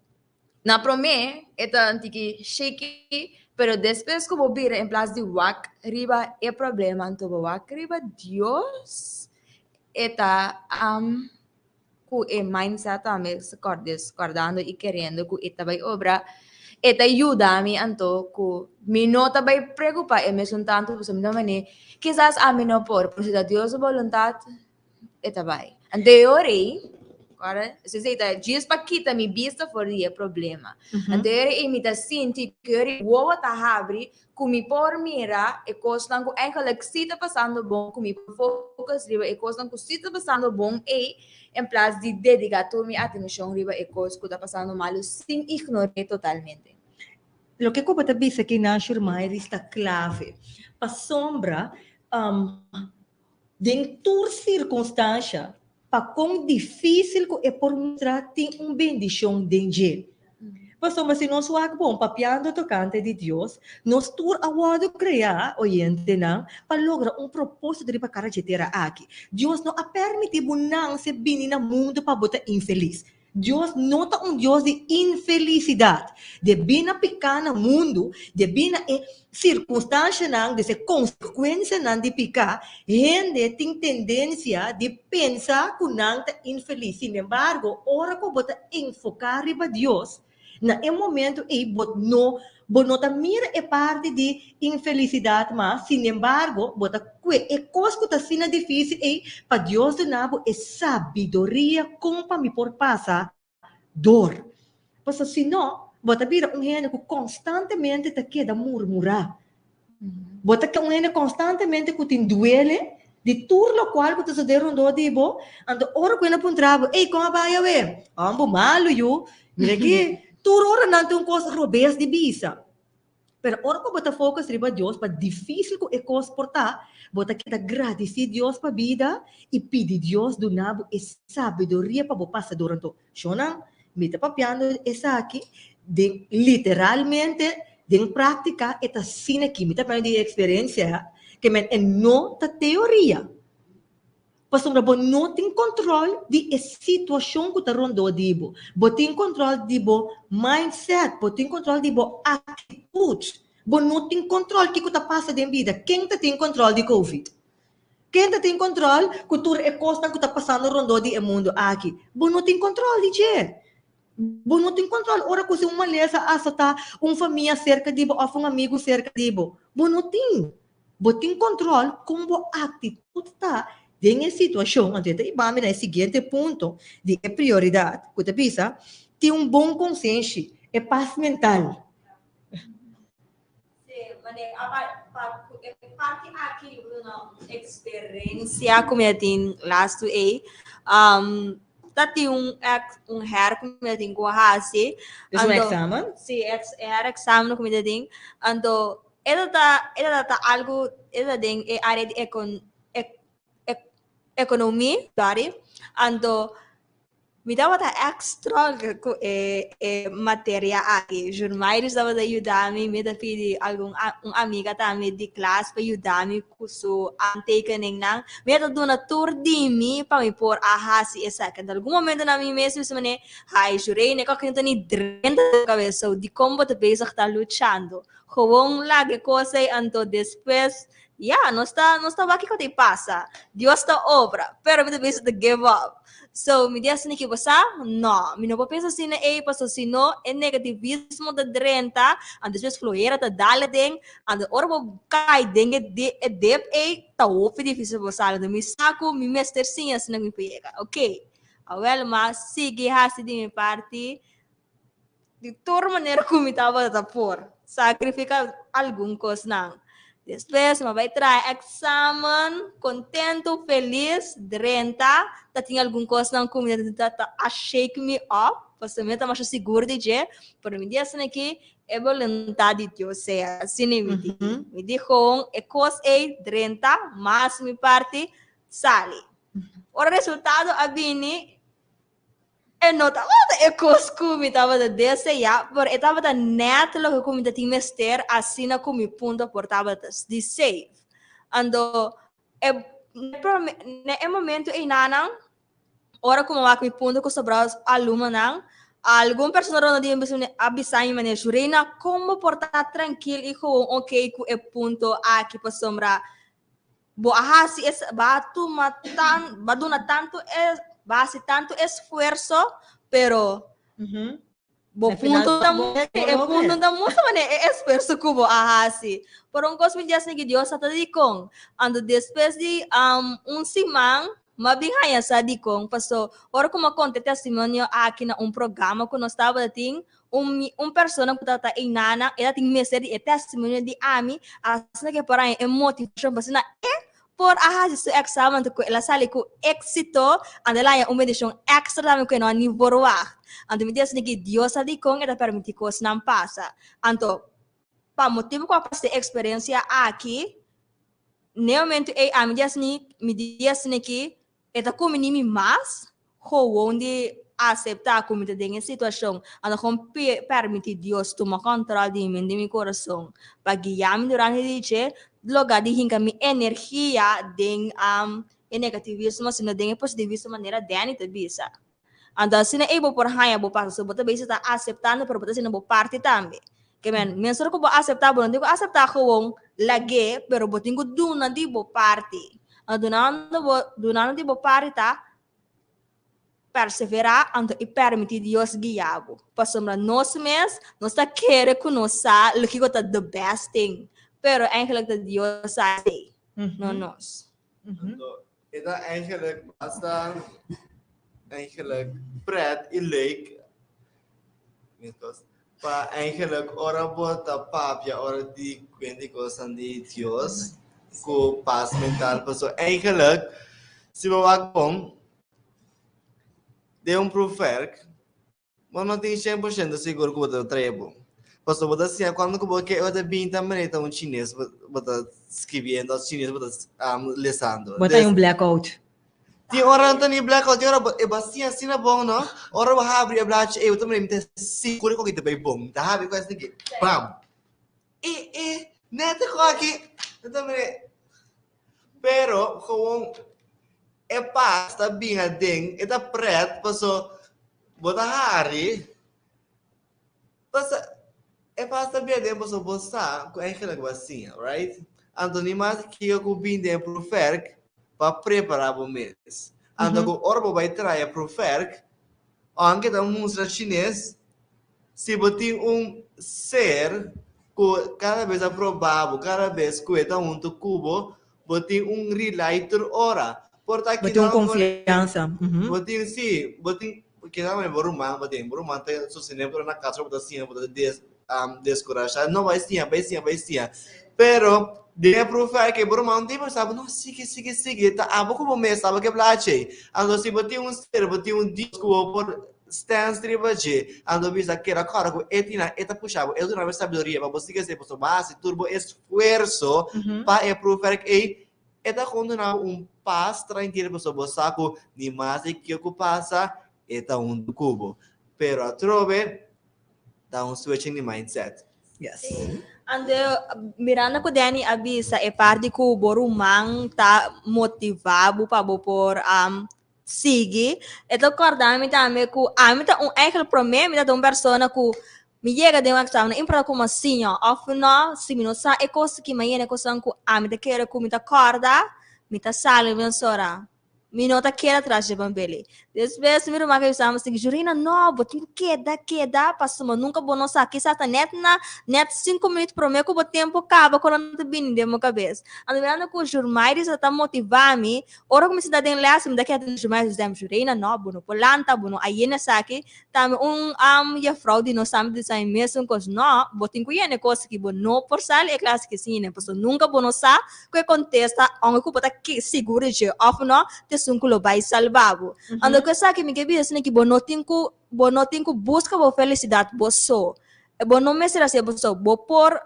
na promessa, esta antiga shaky, pero depois que eu vir em place de wak, riba é problema, então wak riba Deus, esta que é mindset também se guardando e querendo que esta vai obrar. Eta ajuda-me anto que me nota vai preocupar e me son tanto por minha maneira quizás a mim não por se da Deus a vontade eta vai ante orei agora se está dias para quitar me vista for dia problema ante orei me tá senti que orei o tá abre que me por mira e coisa que eigenlijk se está passando bom que me focus riba e coisa que se está passando bom e em place de dedicar toda minha atenção riba e coisa que está passando mal sem ignorar totalmente. Lo que eu também disse aqui na Shurmai está clave. A sombra, dentro de circunstância, para quão difícil que é por mostrar tem uma bendição dentro. Mas se nós somos bom, papiando tocante de Deus, nós tur awado criar oyente não para lograr propósito de para caracterizar aqui. Deus não a permitir bunang se bini na mundo para botar infeliz. Deus não é Deus de infelicidade. De bina picar no mundo, de bina circunstância não, de ser consequência não de picar, gente tem tendência de pensar que não está infeliz. Sin embargo, ora que bota enfocar riba Deus, na momento bonota mira é parte de infelicidade, mas, sin embargo, bota é coisa que está sendo difícil e para Deus de nabo é sabedoria como para me por passar dor. Porque senão, bota vira gente que constantemente te queda murmurar. Bota que gente constantemente que te duele, Di tour lo qual que tu rondo di bo, ando ora que na puntrabo, ei, como vai we? Ambo malo yo, mira que tour ora nante un cos robes de bisa. Pero ora ko bota focus riba Dios pa difícil ko ekos porta, bota kita agradeci Dios pa vida e pedi Dios do nabo e sabedoria pa bo passa durante. Shona, mita papiando essa aqui, de literalmente de prática eta sine aqui, mita pa di experiência, que men é nota teoria. Pastor, bo não tem controle de situação que está rondando dibo. Bo tem controle de bo mindset, bo tem controle de bo atitude. Bo não tem controle que está passando em vida. Quem tem controle de COVID? Quem tem controle que tudo é costa que está passando rondando de mundo aqui? Bo não tem controle de je. Bo não tem controle. Ora que se uma lesa tá uma família cerca de bo, ou um amigo cerca de bo. Bo não tem. Bo tem controle com bo atitude tá. Em situação, até vamos no seguinte ponto, de prioridade. Você pensa, ter bom consciência, paz mental. Sim, mas parte aqui, experiência como eu tenho last week, tá tem hair como eu tenho com a assim. Exame? Sim, era exame como eu tenho. Ando, ele tá algo, ele tem área de economia, dari, ando me dava extra matéria aqui. Jornais dava ajudar-me, me dava pedir amiga também de classe para ajudar-me com o antekening nang. Me dava dona tour de mim para me pôr a hasi essa. Que em algum momento na minha mesa se mané, ai jurei ne que não nem drenda da cabeça de como te pensa que está lutando. Gewoon lagi coisa ando depois. Yeah, não está aqui que te passa. Deus está obra, pero me deve de give up. So, me diz assim que você, não, me não vou pensar assim, passo se não, é negativismo da drenta, and depois fluir da dale ding, and ora vou cai ding tá ope difícil você, and me saco, me mester sim assim me pega, ok? Well, mas sigue hasi de minha parte, de toda maneira como estava a por, sacrificar algum coisa não. Depois, vai trazer exame, contento, feliz, renta, tá tem alguma coisa na comunidade a shake me up, você me tá mais seguro de je, por mim dia assim aqui é vontade de Deus, assim me dijo, é coisa renta, mas me parte sale. O resultado abini não estava a cosco, estava a desejar, porque estava a net lo que comida tinha mester assim na comi ponto portava de save. Ando é momento em nanang ora como vai comi ponto com sobrar aluma nang algum pessoa não dia abisar em maneira jurina como portar tranquilo e com ok com é ponto aqui para sombra boa se es batu matan baduna tanto é base tanto esfuerzo, pero punto da música, é esforço que vou assim. Por coisa me diz que Deus está de com, ando depois de semana, mabinhaya sa de com, passou, ora como conta testemunho aqui na programa que nós estava tendo, persona que está em nana, ela tem mestre de testemunho de ami, assim que para a motivação, mas na por su examen ko ela sali ko éxito andela ya medisyon extra dami ko no ni borwa ando medias ni Dios ali kong era permitir ko não passa anto pa motivo ko passe experiência aqui realmente a medias ni que eta ko minimi mas ho onde aceitar como te tem situação ando com permitir Dios tomar controle de meu coração para guiar-me durante o dia lugar de hingga energia deng negativismo sino deng positivismo maneira dani te bisa anda sina ebo por haya bo passo so bota bisa ta aceptando pero bota sina bo parte tambe que men mensur ko bo aceitar bo não digo aceitar ko lagi pero botingo duna di bo parte dunando di bo parte ta perseverar ando e permitir Deus guiar-bo passamos nós mesmos nós tá querer conosar o que é the best thing pero eigenlijk dat Dios sabe, no nos. Ito eigenlijk basta eigenlijk pret ilik. Pa eigenlijk ora bota papia ora di quindi cosa di Dios. com paz mental. Pessoal, eigenlijk, se we wagpong, de profer, mas não tem 100% seguro que você trevo. Pessoal, você assim, quando você eu bem também tá chinês, você escrevendo chinês, você lendo. Bota blackout. Tem orang tani blackout, tem orang bastian sina bom, não? Orang habri a blach, eu também me seguro que kita bom, tá habri quase ninguém. Bam. Neta aqui, eu também. Pero, como é paz, tá bem a ding, é tá preto, pessoal. Bota hari, passa é passa bem dentro so bossa com aquela coisinha, right? Antoni mas que eu bem dentro pro ferc para preparar o mês. Ando com orbo vai trazer pro ferc, anche da música chinês, se botin ser que cada vez aprovado, cada vez que está cubo, botin relighter ora. Portanto, botin confiança. Botin sim, botin que não é borumã, tem sostener por na casa botar assim, botar descorajar, não vai sim. Pero de provar que borumã não tem sabe, não sigue, tá a pouco momento sabe que blache. Ando se botin ser, disco por stance tribaje, ando bisa que era cara com etina, eta puxava, eu não sabedoria, mas você que se por base turbo esforço para provar que eta condenar paz tranquilo para o saco, ni mais que o passa eta cubo. Pero a trove dá switching de mindset. Yes. Ande mirando ko Danny avisa e parte ko borumang ta motivado para por sige. Ito acordame também ko amita eigenlijk problema da persona ko me chega de uma questão impara como assim of no se me não sa e coisa que manhã coisa ko amita queira ko me ta corda me ta sale mensora me nota que era atrás de bambele. Depois me rumar que estamos assim, jurina não, botinho queda, passou nunca bom nossa aqui sata net 5 minutos para mim que o tempo acaba quando não bem de minha cabeça. Andando com os jornais está motivar me, ora como se dá den lá, se me dá que a jornais dizem jurina não, bom, polanta, bom, aí nessa aqui, também e fraude não sabe design mesmo coisa não, botinho que é coisa que bom não por sal é classe que sim, né, pessoa nunca bom nossa que contesta, onde que botar que seguro de off não, sunkulo vai salvavo. Ando que sabe me que bi assim que bonotin ku busca bo felicidade bo so. E bo não me será se bo so bo por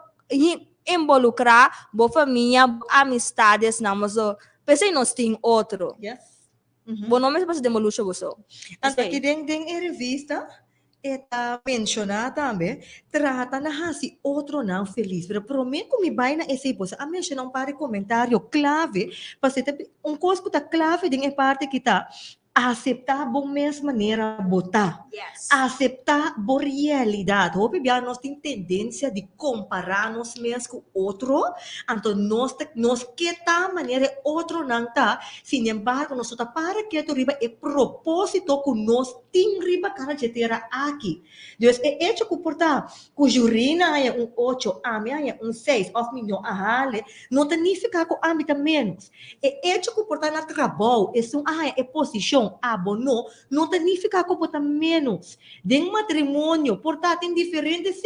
involucrar bo família, amistades, não mas pensei nós tem outro. Yes. Bo não me se demolution bo so. Ando que deng revista eta mencionar também trata na si outro não feliz pero pro mim como vai na esse post a mencionar para comentário clave para ser coisa que tá clave de parte que tá aceitar bom mesma maneira botar aceitar boa realidade hoje bem nós tem tendência de comparar nós mesmos com outro então nós que tá maneira outro não tá sin embargo nós tá para que tu riba é propósito que nós tem riba cara jetera aqui Deus é hecho que portar que jurina é 8 a minha é 6 of milhão a hale não significa que a mim menos é hecho que portar na trabalho é posição abono não significa que bota menos de matrimônio portanto tem diferentes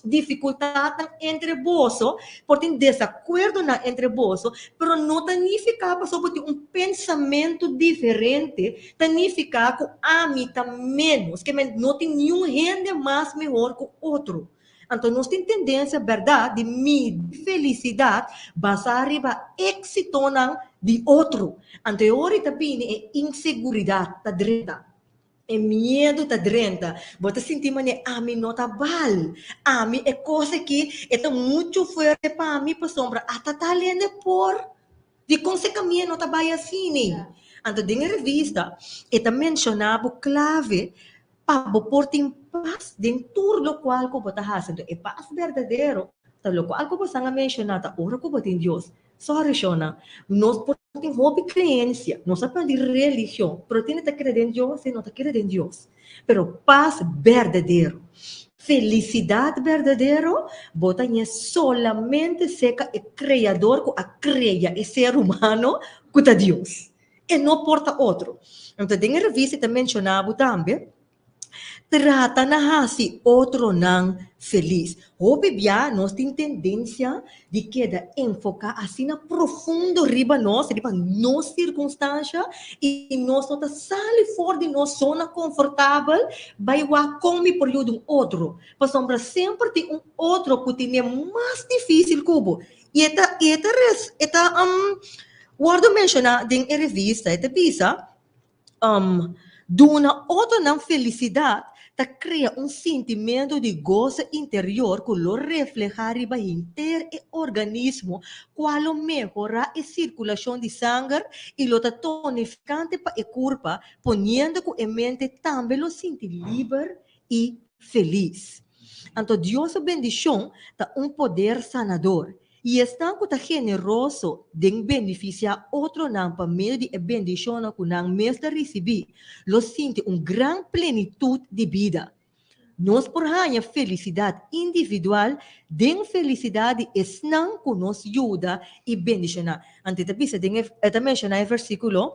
dificuldades entre bolso portanto desacordo na entre bolso pero não significa que só botar pensamento diferente significa que a mim tá menos que não tem nenhum rende mais melhor que o outro então, nós temos tendência, verdade, de felicidade, basar riba êxito de outro. Então, hoje também é inseguridade, tá drenta. É medo, tá drenta. Você sentir mané, a mim não tá val. A mim é coisa que é muito forte para mim, para sombra. Até tá lendo por. De consequência, não tá bem assim. Então, em revista, é mencionado clave para portem paz dentro do qual ko bota hasan é paz verdadeiro talo qual ko bota nga mencionada ora ko botin Deus sorry Shona nós portem hobby creencia nós aprende religião pero tiene que crer em Deus e não te crer em Deus pero paz verdadeiro felicidade verdadeiro bota é solamente seca é criador que a cria é ser humano que tá Deus e não porta outro então em revista também mencionava também trata na si outro não feliz. Hoje bia nós tem tendência de queda enfocar assim na profundo riba nossa circunstância e nós não sale fora de nossa zona confortável, vai lá come por um outro. Para sombra sempre tem outro que tem mais difícil cubo. E guardo mencionar em revista, pisa, duna outra não felicidade, ta cria sentimento de gozo interior que lo refleja riba inteiro o organismo, qual melhora a circulação de sangue e lo ta tonificante para a corpo, ponendo que a mente também lo sente livre e feliz. Então, Deus bendição ta poder sanador. E está que generoso de beneficiar outro não para meio de bendição que não mesmo receber, lo sente grande plenitude de vida. Nós por ganhar felicidade individual, den felicidade não que nos ajuda e bendicionar. Antes de pensar, mencionar o versículo,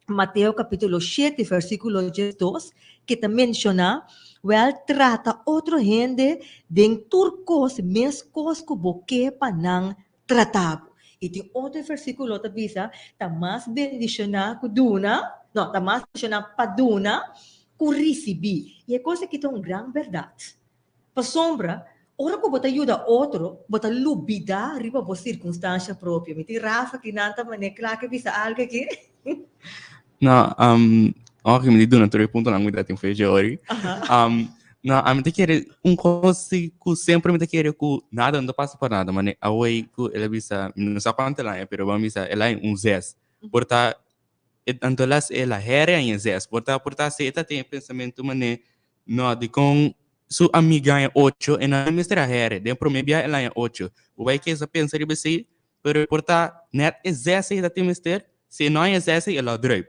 Mateus capítulo 7, versículo 2, que te menciona, trata outra gente de turcos, mescos que boque para não tratar. E tem outro versículo que diz, está mais bendicionado que duna, não, está mais bendicionado para duna que receber. E é coisa que é uma grande verdade. Para sombra, ora que você ajuda outro, você lubida riba a circunstância própria. Me tem Rafa que não está claro que bisa algo aqui. No, okay, me dito na tuloy punto lang with ating February. No, te querer coisa que sempre me te querer que nada não passa por nada, mas away que ela bisa não sabe quanto lá é, pero vamos bisa ela é zes. Porta antolas ela hera em zes. Porta se ela tem pensamento mané no de com su amiga em 8 e na mistura hera, de promebia ela em 8. O vai que essa pensa ribe sei, pero porta net é zes ela tem mister, se não é zes ela drive.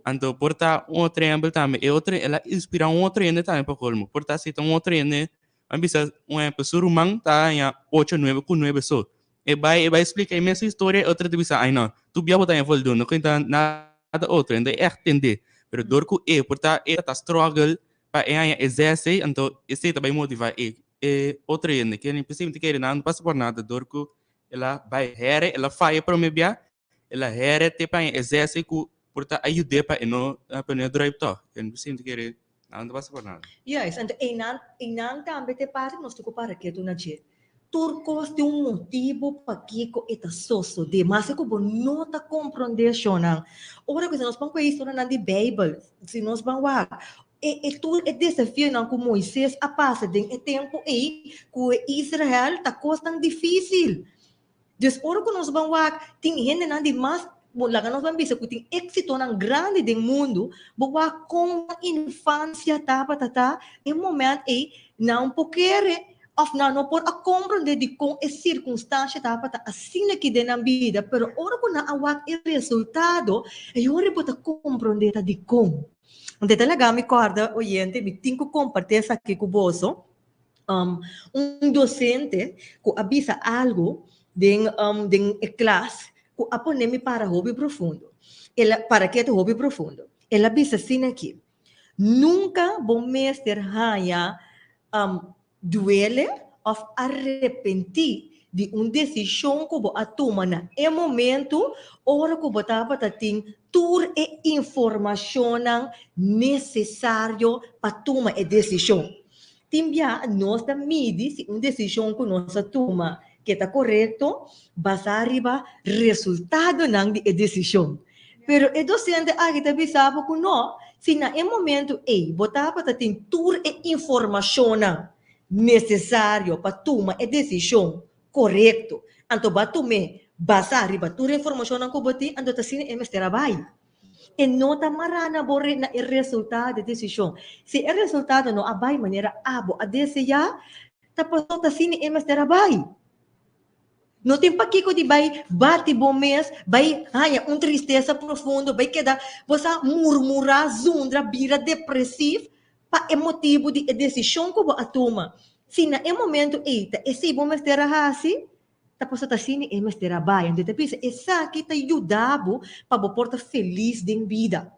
Então, porta outro exemplo também, e outro, ela inspira outro ainda também para colmo. Porta se tem outro ainda, a bisa pessoa rumang tá em 8, 9 com 9 só. E vai explicar a mesma história, outra de bisa, ai não, tu bia botar em volta, não conta nada outro, ainda é entender. Pero dor que porta tá struggle para exercer, então esse também motiva outro ainda, que nem precisa de querer não passa por nada, dor que ela vai here, ela faz para me bia, ela here te para exercer que porta ajuda para não drive to, que não precisa de querer não passa por nada. Yes, and inan também te parte nós tudo para que tu nache. Turcos de motivo para que ko eta soso de mas que bo nota compreensão. Ora que nós vamos com isso na de Bible, se nós vamos lá tu desafio não com Moisés a passa de tempo aí que Israel tá coisa difícil. Dus ora que nós vamos lá tem gente não de mais lá nós vamos ver que tem êxito tão grande do mundo, boa com a infância em momento aí não porque of não por a compreender de com a circunstância assim que de na vida, pero ora que na awak o resultado, eu repito compreender de como. Onde talaga me corda oyente, me tenho que compartilhar isso aqui com você. Docente que avisa algo de classe que aponeme para hobby profundo. Ela para que é hobby profundo? Ela avisa assim aqui. Nunca bom mestre haya duele ou arrepentir de decisão que você toma na momento hora que você estava tendo toda a informação necessária para tomar a decisão. Timbia nós da midi se decisão que nós toma que está correto, basta arriba resultado ng decisão. Pero o docente aqui também sabe que não, se na momento botava para ter toda a informação necessária para tomar a decisão correto, então basta arriba toda a informação que boti, então tá sendo trabalho. E não está marana borre na resultado da decisão. Se o resultado não abai maneira abo a desejar, tá passou tá sendo trabalho. Não tem para que de vai bate bom mês, vai tristeza profunda, vai quedar você murmurar, zundra, vira depressivo, para é motivo de decisão que você toma. Se na momento esse bom mês terá assim, tá passando assim é mês trabalho, então pensa essa aqui tá ajudando para você porta feliz de vida,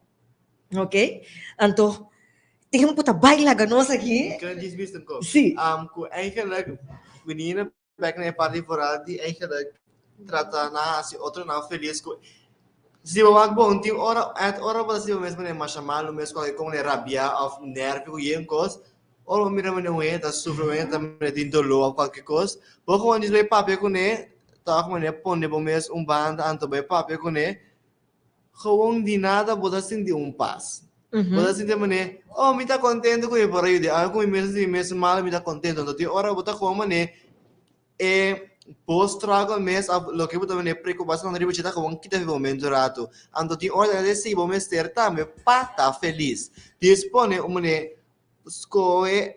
ok? Então tempo tá baila ganos aqui. Kan dismissen ko. Sim. Kung eigenlijk menina back na party vooral die eigenlijk trata na si outro na feliz ko. Se eu acho bom, tem hora para se eu mesmo né mais chamado mesmo com né rabia of nervo e em coisa. Ora mira mane ué tá sofrendo também de dolor ou qualquer coisa. Porque quando diz vai papo com né, tá com né põe bom mesmo banda anto vai papo com né. Gewoon di nada boda sentir paz. Boda sentir mané, oh, me tá contente com ele por aí, algo mesmo mal me tá contente, então tem hora boda como mané post trago mes lo que boda mané preocupação na riba chita com kita vivo momento rato. Então tem hora de se bom mes ter também pata feliz. Dispone mané escoe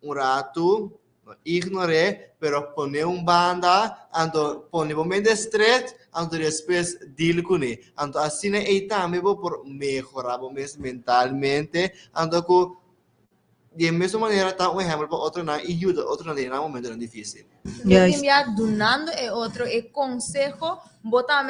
rato ignore, pero pone banda, ando pone momento stress, ando después deal con ele. Ando assim né e também por mejorar mentalmente, ando com de mesma maneira tá um exemplo para outro na e ajuda outro na de momento difícil. Yes. Donando é outro é consejo, botar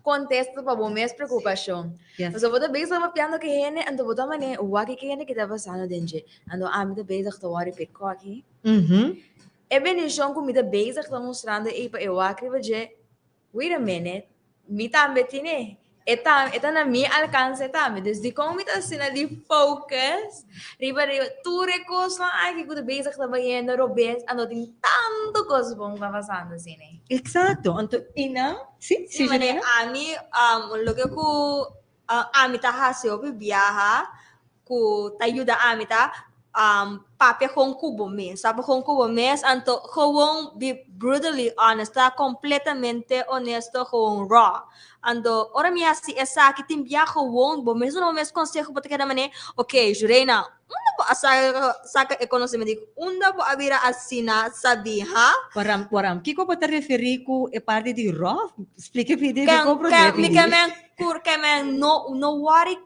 contexto para bom mesmo preocupação. Yes. Mas eu vou bem sama piano que hene, ando botar mané, o que hene que tá passando dentro. Ando me bezig te worry pico aqui. É bem isso que me tá bezig te mostrando e para eu acredito, wait a minute, me também tine. Eta na mi alcance também. Desde como me tá sendo de focus, riba tu recursos lá que eu tô bezig te bayendo, robes, ando tem tanto coisa bom que passando assim, né? Exato. Então, ina, sim, Sí, mané, a mí, lo que a mí tá haciendo viaja, que te ayuda a mí tá, papi con cubo mes, sabe con cubo mes, anto, gewoon be brutally honest, tá completamente honesto con raw. Ando, ora mi assim, essa que tem viaja gewoon, bom mesmo não mesmo consejo para que da mané, ok, Jureina, unda po saca economicamente, unda po abira assina sabi, ha? Waram, kiko pa ta referi ku e parte di raw? Explique pidi Que ko problema.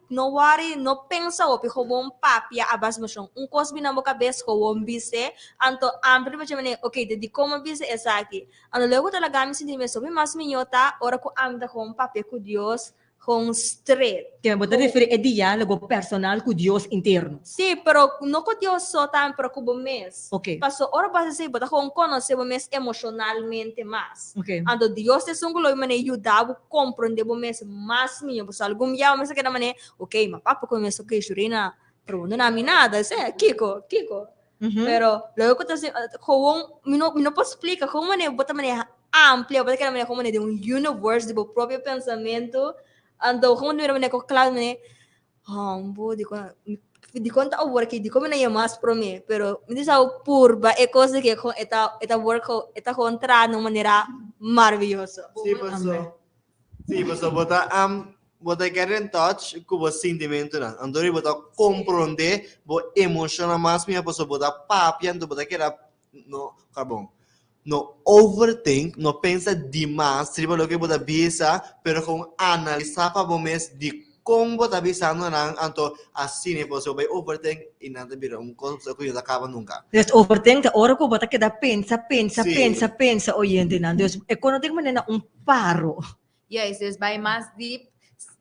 no worry, no pensa o pico bom papia abas mo siyang unkos binamo cabeça ko wong bise anto ampli mo chamane okay de como bise essa aqui ano logo talaga mi sindi me sobi mas minhota ora ko amda com papia com Dios com straight. Kaya mo ta referi e diálogo personal ku Dios interno. Sí, pero no con Dios so tan pero com bom mês. Okay. Paso ora base se bota com conhecer bom mês emocionalmente mais. Okay. Ando Dios te sungulo e mane ajudava a compreender bom mês mais minha, porque algum dia mas que na mane, okay, mas papo começo que Jurina, pero não nami nada, é Kiko. Pero luego que te como não posso explicar como mane bota mane amplia, bota que na mane como mane de universe de próprio pensamento. Ando como não era ko claro né hambo di conta o work di como na mas pro me pero me diz ao purba é coisa que eta work eta contra de maneira maravilhosa. Sim, pessoal, bota querer touch com o sentimento na andori bota compreender bo emocional mais minha pessoa bota papiando bota querer no carbon no overthink, no pensa demais, tribo lo que bota bisa, pero com analisar para bom mês de como bota bisa no nan, anto assim né você vai overthink e nada vira coisa que não acaba nunca. Just overthink, ora ko bata kada pensa, Sí. oyente na. Deus, e quando tem maneira paro. Yes, es vai mais deep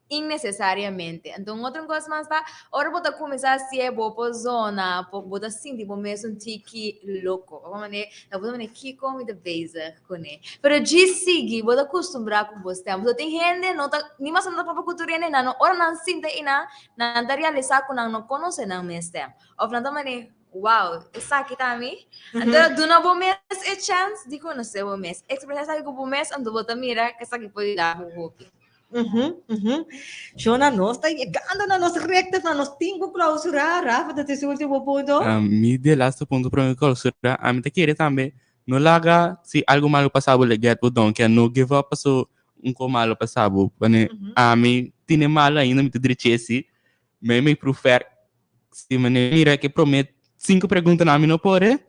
innecessariamente. Então, outra coisa mais tá, ora bota começar a ser boa zona, bota sentir bom mesmo um tique louco. Como né, eu vou mané que come de vez com ele. Pero de seguir, bota acostumbrar com você. Então tem gente não tá, nem mais não para cultura né, não, ora não sinta ina, não tá realizar com não conhece não mesmo. Ou não tá mané wow, essa aqui também. Então, do novo mês é chance de conhecer o mês. Experiência com o mês, ando bota mira que essa aqui pode dar o hope. Shona, nós está chegando na nossa recta, na nossa tempo clausurar, Rafa, da esse último ponto. Mi de last ponto para mim clausura, a mim te querer também, não larga se algo malo passado le get botão, que não give up passou malo passado, porque a mim tinha mal ainda me te direito me prefere se mira que promete 5 perguntas na mim não pode,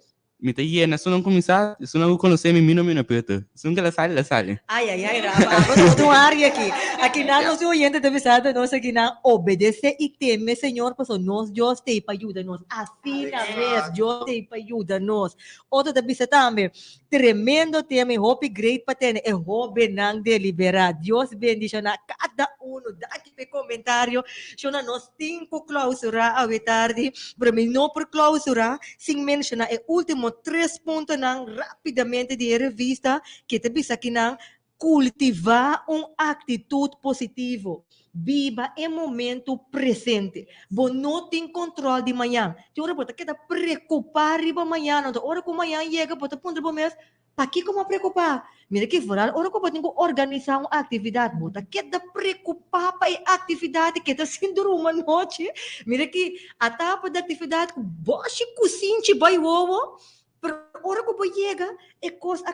Mita iena, se não começar, se não conhecer, me não aperta. Se não ela sai. Ai, Rafa, vamos uma área aqui. Aqui na nosso oyente da visada, nós aqui na obedece e teme, Senhor, porque nós, Deus te ajuda nós. Assim na vez, Deus te ajuda nós. Outro da visada também, tremendo tema, hope great patene, e hope não deliberar. Deus bendiga na cada daqui para comentário. Shona nós 5 clausura a tarde, para mim não por clausura, sem mencionar o último 3 pontos rapidamente de revista que te bisa aqui na cultivar uma atitude positiva. Viva o momento presente. Bom, não tem controle de manhã. Tem hora que você preocupar de manhã. Não, hora que amanhã chega, você pode pôr mês. Para que como preocupar? Mira que fora, hora que você organizar uma atividade, você quer preocupar para a atividade que está sendo uma noite. Mira que a etapa da atividade, você cozinha, vai ovo. Pero hora que você chega, é coisa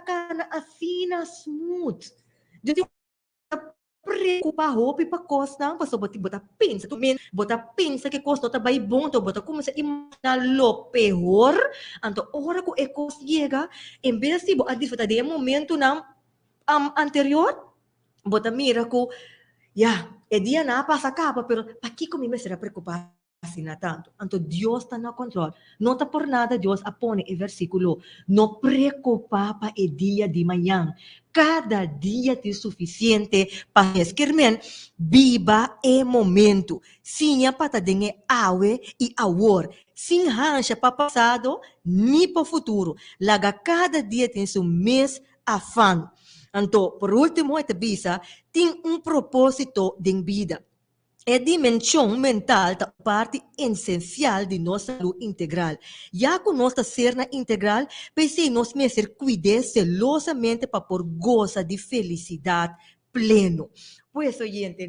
assim smooth. Jadi preocupar roupa para coisa não, você bota pensa, tu men, bota pensa que coisa não tá bem bom, tu bota começa a imaginar lo pior, então hora que é coisa chega, em vez de a desfrutar de momento não anterior, bota mira que é dia na passa capa, pero para que comigo será preocupar assim tanto. Então Deus está no controle. Não está por nada Deus apone o versículo. Não preocupar para o dia de manhã. Cada dia é suficiente para escrever. Viva o momento. Sinha para ter awe e agora. Sem rancha para passado, nem para o futuro. Laga cada dia tem seu mês afã. Então, por último, esta visa tem propósito de vida. A dimensão mental é parte essencial de nossa saúde integral. Já que nossa serna integral, precisamos ser cuidados celosamente para por goza de felicidade pleno. Pues, oyente,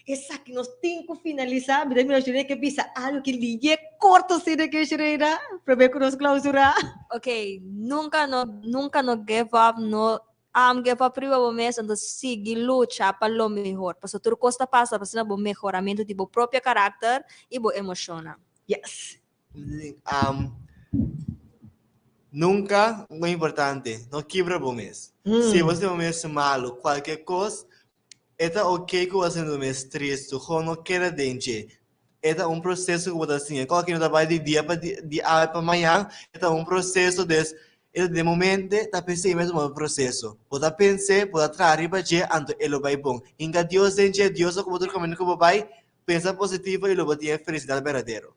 essa que nós temos que finalizar, mas eu acho que pisa algo que lhe corto se de que será, para ver que nós clausurar. Ok, nunca no give up, no give up priva o mês, então siga luta para lo melhor. Porque tudo costa passa para o melhoramento de próprio caráter e emocional. Yes. Nunca, muito importante, não quebra o mês. Se você é um mês malo, qualquer coisa, é ok que você é um mês triste, ou não quer dente. É processo que você assim, qualquer trabalho de dia para amanhã, é processo de momento está pensando mesmo no processo. Pode pensar, pode trazer para dia, então ele vai bom. Inga Deus sente Deus como todo caminho que vai, pensa positivo e ele vai ter felicidade verdadeira.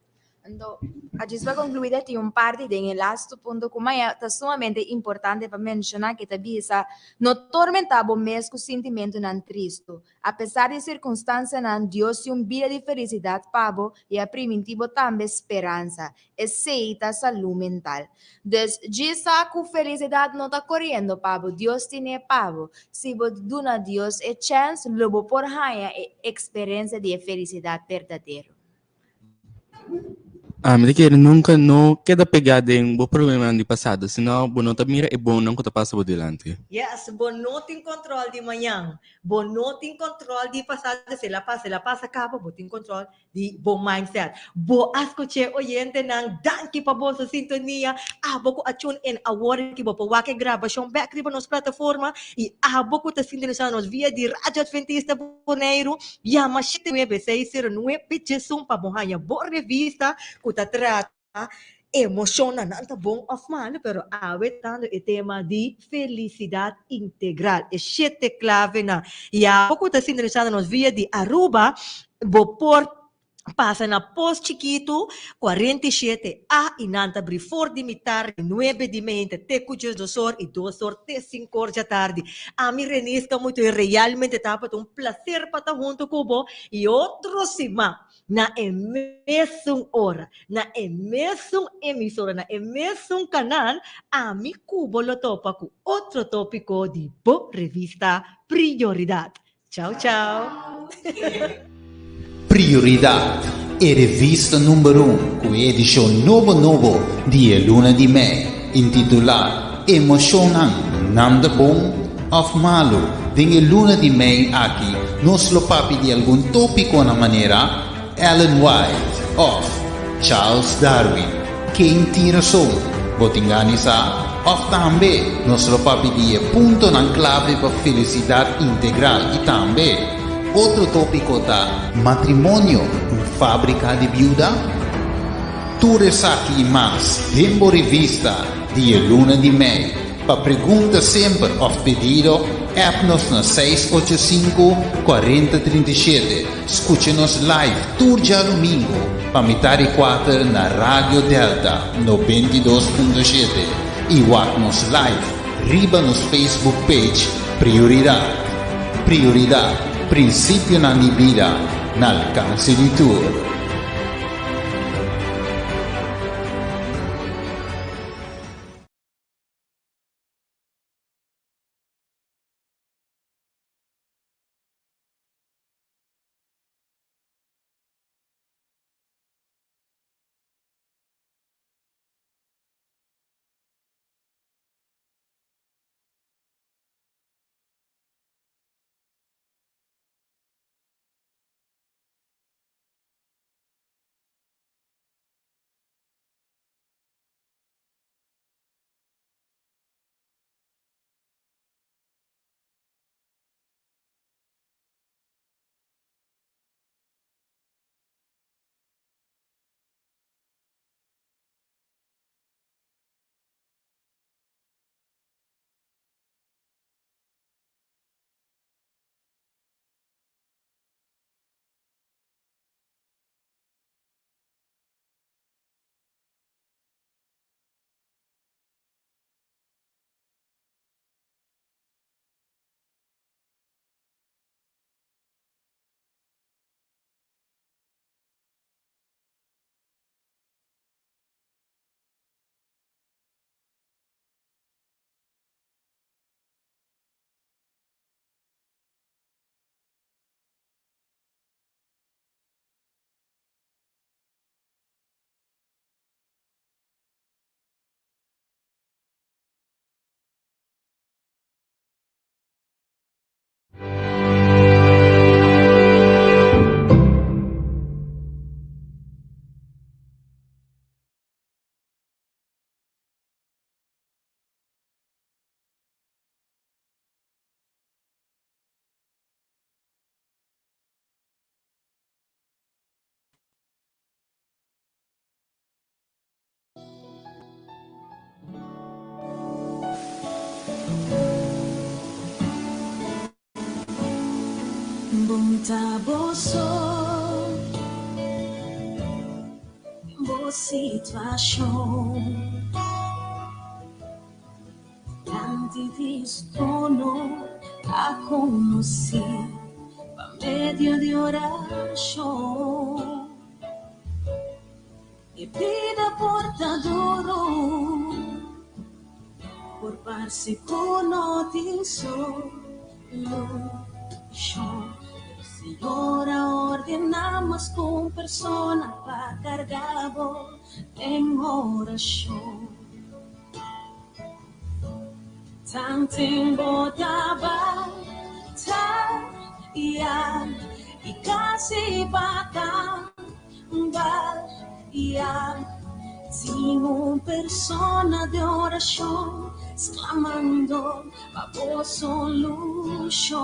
Então, a gente vai concluir aqui parte do último ponto que é sumamente importante para mencionar que bisa não tormentar o mês com sentimento não triste. Apesar de circunstâncias, Deus tem vida de felicidade para você e a primitivo também esperança. Aceita saúde mental. Então, já que felicidade não está correndo para você, Deus tem para você. Se você dá a Deus a chance, logo por ganhar a experiência de felicidade verdadeira. Mas que nunca não queda pegada em um problema do passado, senão não tá mira é bom não que tá passa por delante. Yes, bom não tem controle de manhã, bom não tem controle de passado, se la passa capa, bom tem controle de bom mindset. Bom escuche oyente nang danke pa bo sa sintonia, abo ko atune in award ki bo pa wake gravação back riba nos plataforma e abo ko ta sintonia nos via di Radio Adventista Bonaire, ya machete 9609 pitchesum pa bohanya bo revista ta trata emocional, não tá bom of mal, pero awetando o tema de felicidade integral. É 7 clave na. E há pouco tá sendo interessado nos via de Aruba, vou por passa na post chiquito 47A e nanta brifor de mitar 9 de mente te cujas do sor e 2 horas te 5 horas da tarde. A mi renisca muito e realmente tá para um prazer para estar junto com você e outro cima na mesma hora, na mesma emissora, na mesmo canal, a mi cubo lo topa com outro tópico de boa revista Prioridade. Tchau, tchau. Prioridade e revista número 1 com edição novo de Luna di Me, intitulada Emocionan Nanda Bom of Malo. Dengue Luna di Me aqui, nos lo papi di algún tópico na maneira Ellen White of Charles Darwin, quem tira som, Botingani sa, of tambe, nostro papi di punto nan clave per felicidad integral y tambe. Otro tópico da matrimonio, fábrica de viuda. Tu resaki mas, tempo rivista, di luna di mei. Pa pergunta sempre of pedido, app-nos na 685-4037. Escute-nos live, turja domingo, pa mitad 4 na Radio Delta 92.7. E watch-nos live, riba nos Facebook page, Prioridad. Prioridad, princípio na mi vida, na alcance di tu. Bunta boso, boa situação. Tanti di sono a conoscer, pa medio di oração. E vida portadoro, por parsi conotiso, Señora, ordenamos con persona para cargado en oración. Tan tengo batalla y casi batalla. Sin persona de oración, exclamando a voz solución.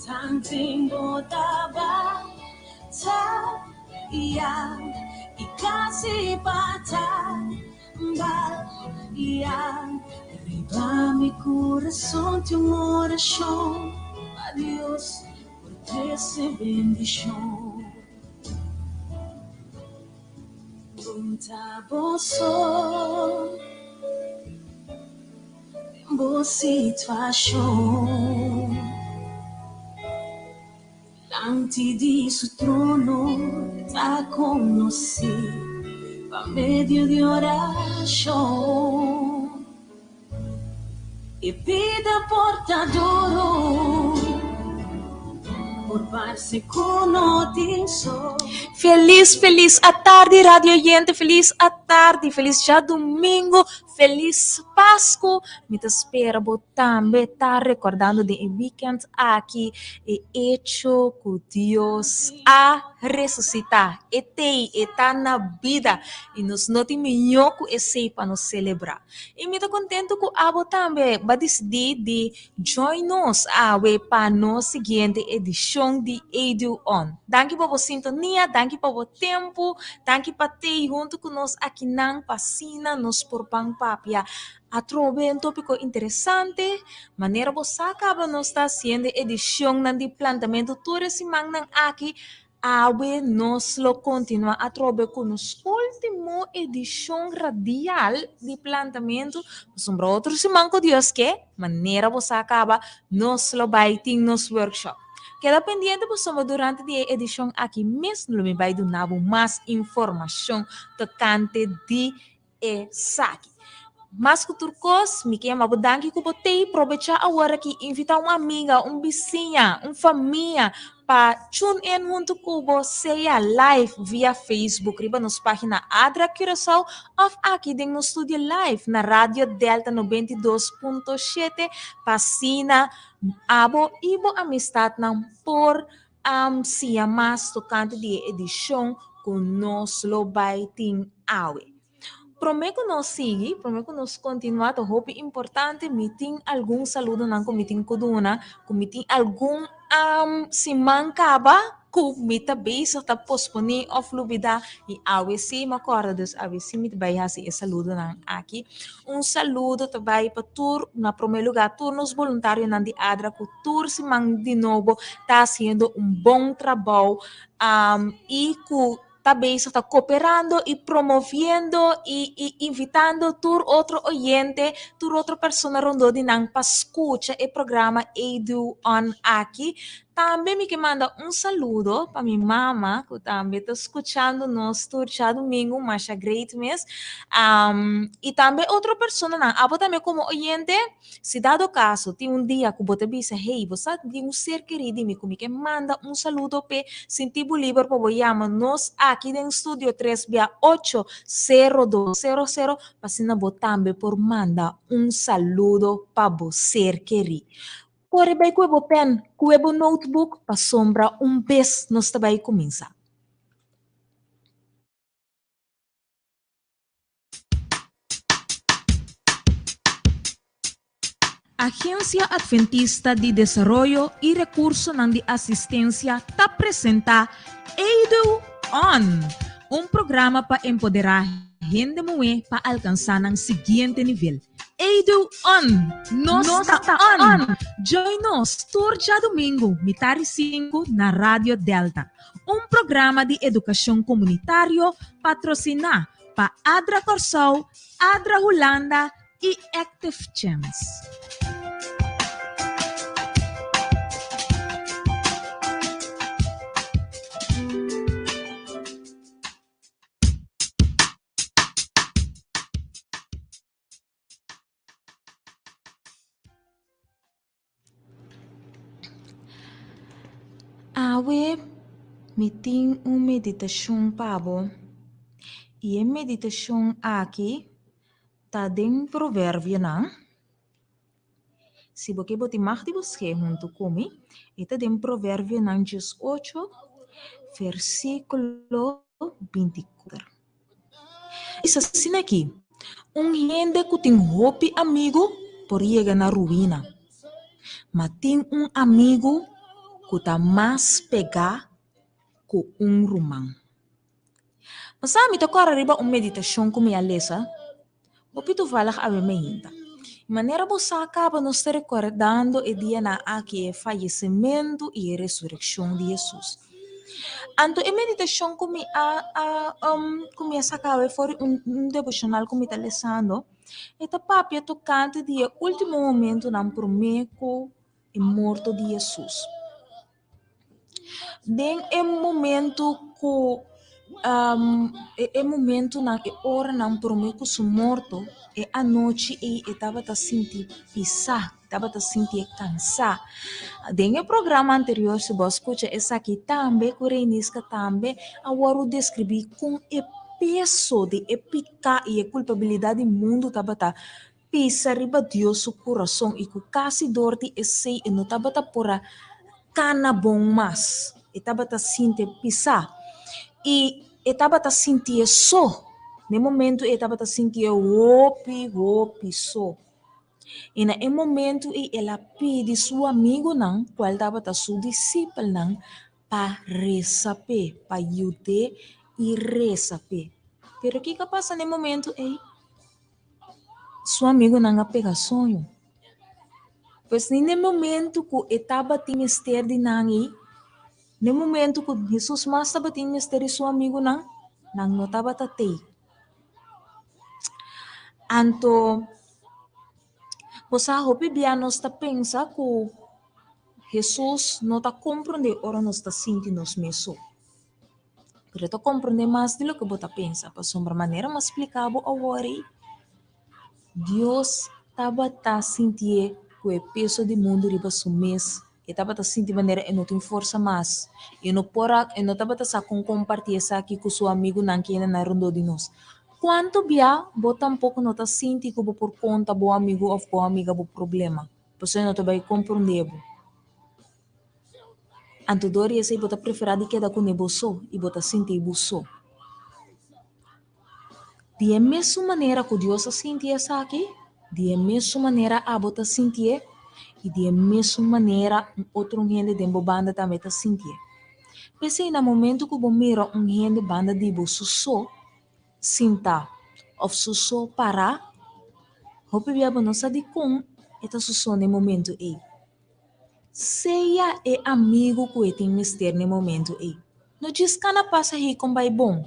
Tan tengo batalla y casi batalla. Arriba mi corazón de una oración a Dios por esa bendición. Punta boso, boa situação. Diante di suo trono ta conosci, pa medio di oração. E vida portador, por parse conotiso. Feliz a tarde, radio oyente, feliz a tarde, feliz já domingo, feliz Páscoa. Me espera também estar recordando de weekend aqui e hecho que Deus ha ressuscitar, etei, está na vida, e nos noti melhor que esse para nos celebrar. E me tô contento que abo também vai decidir de join nos para nossa seguinte edição de Edu On. Danke por vossa sintonia, danke por vosso tempo, danke por ter junto conosco aqui na Pasina, nos por Papia. A trove um tópico interessante, maneira você acaba nos está sendo edição de plantamento todo esse manhã aqui. Awe nos lo continua a trove com nos último edição radial de plantamento. Sombra outro semana com Deus que maneira você acaba nos lo vai ter nos workshop. Queda pendiente por durante a edição aqui mesmo me vai dar mais informação tocante de saque. Mas que turcos, me quer mas danke que botei aproveitar agora que invitar uma amiga, vizinha, família para tune in junto com você a live via Facebook, riba nos página Adra Curaçao of aqui dentro no estúdio live na Rádio Delta 92.7 Pasina abo ibo amistad não por sia mais tocante de edição com nós lo baiting awe. Prometo nos seguir, prometo nos continuar, to hope importante, meeting algum saludo não meeting kuduna, meeting algum se mancaba, mita base ta pospone of lubida e awesi macorda dos awesi mit bayasi e saludo não aqui. Saludo também para tur na primeiro lugar turnos voluntários nan di Adra que tur se mang de novo tá fazendo bom trabalho e que também está cooperando e promovendo e invitando tur outro oyente, tur outra pessoa rondo de nang para escutar o programa Edu On aqui. Também me manda saludo para minha mama, que também está escutando nós já domingo, mas é great mês. E também outra pessoa, abo também como oyente, se dado caso, tem dia que você diz, hey, você tem ser querido, me manda saludo para sentir livre para você chamar nós aqui no estúdio 368-0200, para se não também por mandar saludo para você querido. Corre bem com o pen, com o notebook, para sombra vez nós também começar. Agência Adventista de Desarrollo e Recurso de Assistência te apresenta Edu On, programa para empoderar gente mulher para alcançar o seguinte nível. Edu On, nós está on. Join nos já domingo, mitad 5 na Rádio Delta. Programa de educação comunitário patrocinado para Adra Curaçao, Adra Holanda e Active Chance. Awe meeting meditação pabo. E a meditação aqui tá dentro provérbio não? Se você botar mais de você junto comigo, está dentro provérbio não 18, versículo 24. Isso assim aqui. Gente que tem hope amigo por chegar na ruína. Mas tem amigo que está mais pegar que romão. Mas sabe, eu quero arribar meditação com minha lesa. O pito fala que a me ainda. Maneira você acaba nos recordando o dia na aqui falecimento e ressurreição de Jesus. Anto a meditação com minha sacava foi devocional com minha lesando. Eta papia tocante dia último momento na promeco e morto de Jesus. Den é momento na hora não prometo su morto e a noite e estava a sentir pisar, estava a sentir cansar. Den o programa anterior se você escuta essa aqui também, que reinisca também, agora descrevi com o peso de epica e a culpabilidade do mundo estava a pisar riba Deus o coração e com quase dor de esse e não estava a pôr cana bom mas estava a sentir pisar. E estava a sentir só. No momento, estava a sentir roupi só. E no momento, ela pede seu amigo, não, qual estava a seu discípulo, não, para receber, para ajudar e receber. Pero o que passa no momento? Seu amigo não pega sonho. Pois no momento que estava a mistério de nangi, no momento que Jesus mais estava a mistério de seu amigo não estava a ter. Então, você hope bia nós está pensa que Jesus não está compreendendo ora nós está sentindo nos mesmo. Pero está compreendendo mais do que você pensa. Para sombra maneira mais explicável agora, Deus estava a sentir que o peso do mundo riba sumes. E estava a sentir maneira e não tem força mais. E não estava a compartilhar isso aqui com seu amigo não que na rondo de nós. Quanto bia, você tampouco não está sentindo que por conta do amigo ou boa amiga do problema. Você não vai compreender. Então, dori esse você prefere que da com você e você sentir você. De mesma maneira que Deus sentia isso aqui, de mesma maneira a você sentir e de mesma maneira outro gente de banda também está sentir. Pensei no momento que você mira gente banda de você só sinta ou só para, hope bia não sabe como está só no momento aí. Seja amigo que tem mistério no momento aí. Não diz que não passa aí com vai bom.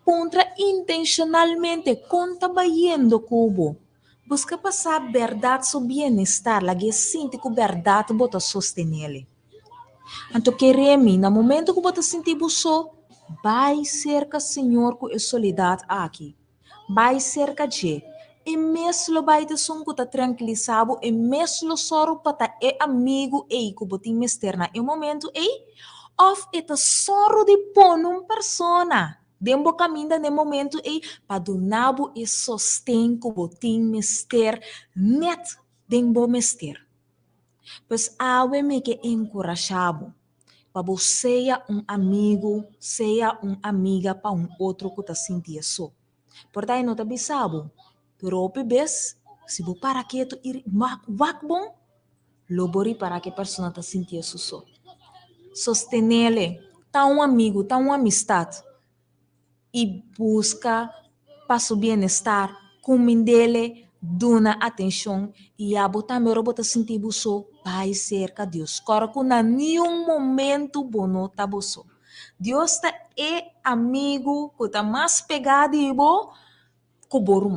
Contra intencionalmente conta baiendo cubo. Busca passar a verdade sobre bem-estar, lagi sente que a verdade bota sostener. Então queremos, no momento que bota sentir buço, vai cerca Senhor com a solidariedade aqui. Vai cerca de e mesmo vai te sonco tá tranquilizado e mesmo soro para amigo e que botin mesterna e momento of eta soro de pon persona. Dembo caminha no momento para donabo e sostém que botin mester net dembo mester. Pois awe me que encorajado para você seja amigo, seja amiga para outro que tá sentindo só. Portanto, não tá bisabo. Pero bes, se você para quieto ir wak bom, lobori para que a pessoa está sentindo só. Sostenele, tá amigo, tá amistade e busca para o bem-estar, comendele, dona atenção e a botar meu robota sentir buço, vai cerca Deus. Cora que na nenhum momento bono tá buço. Deus tá amigo, que tá mais pegado e bo, que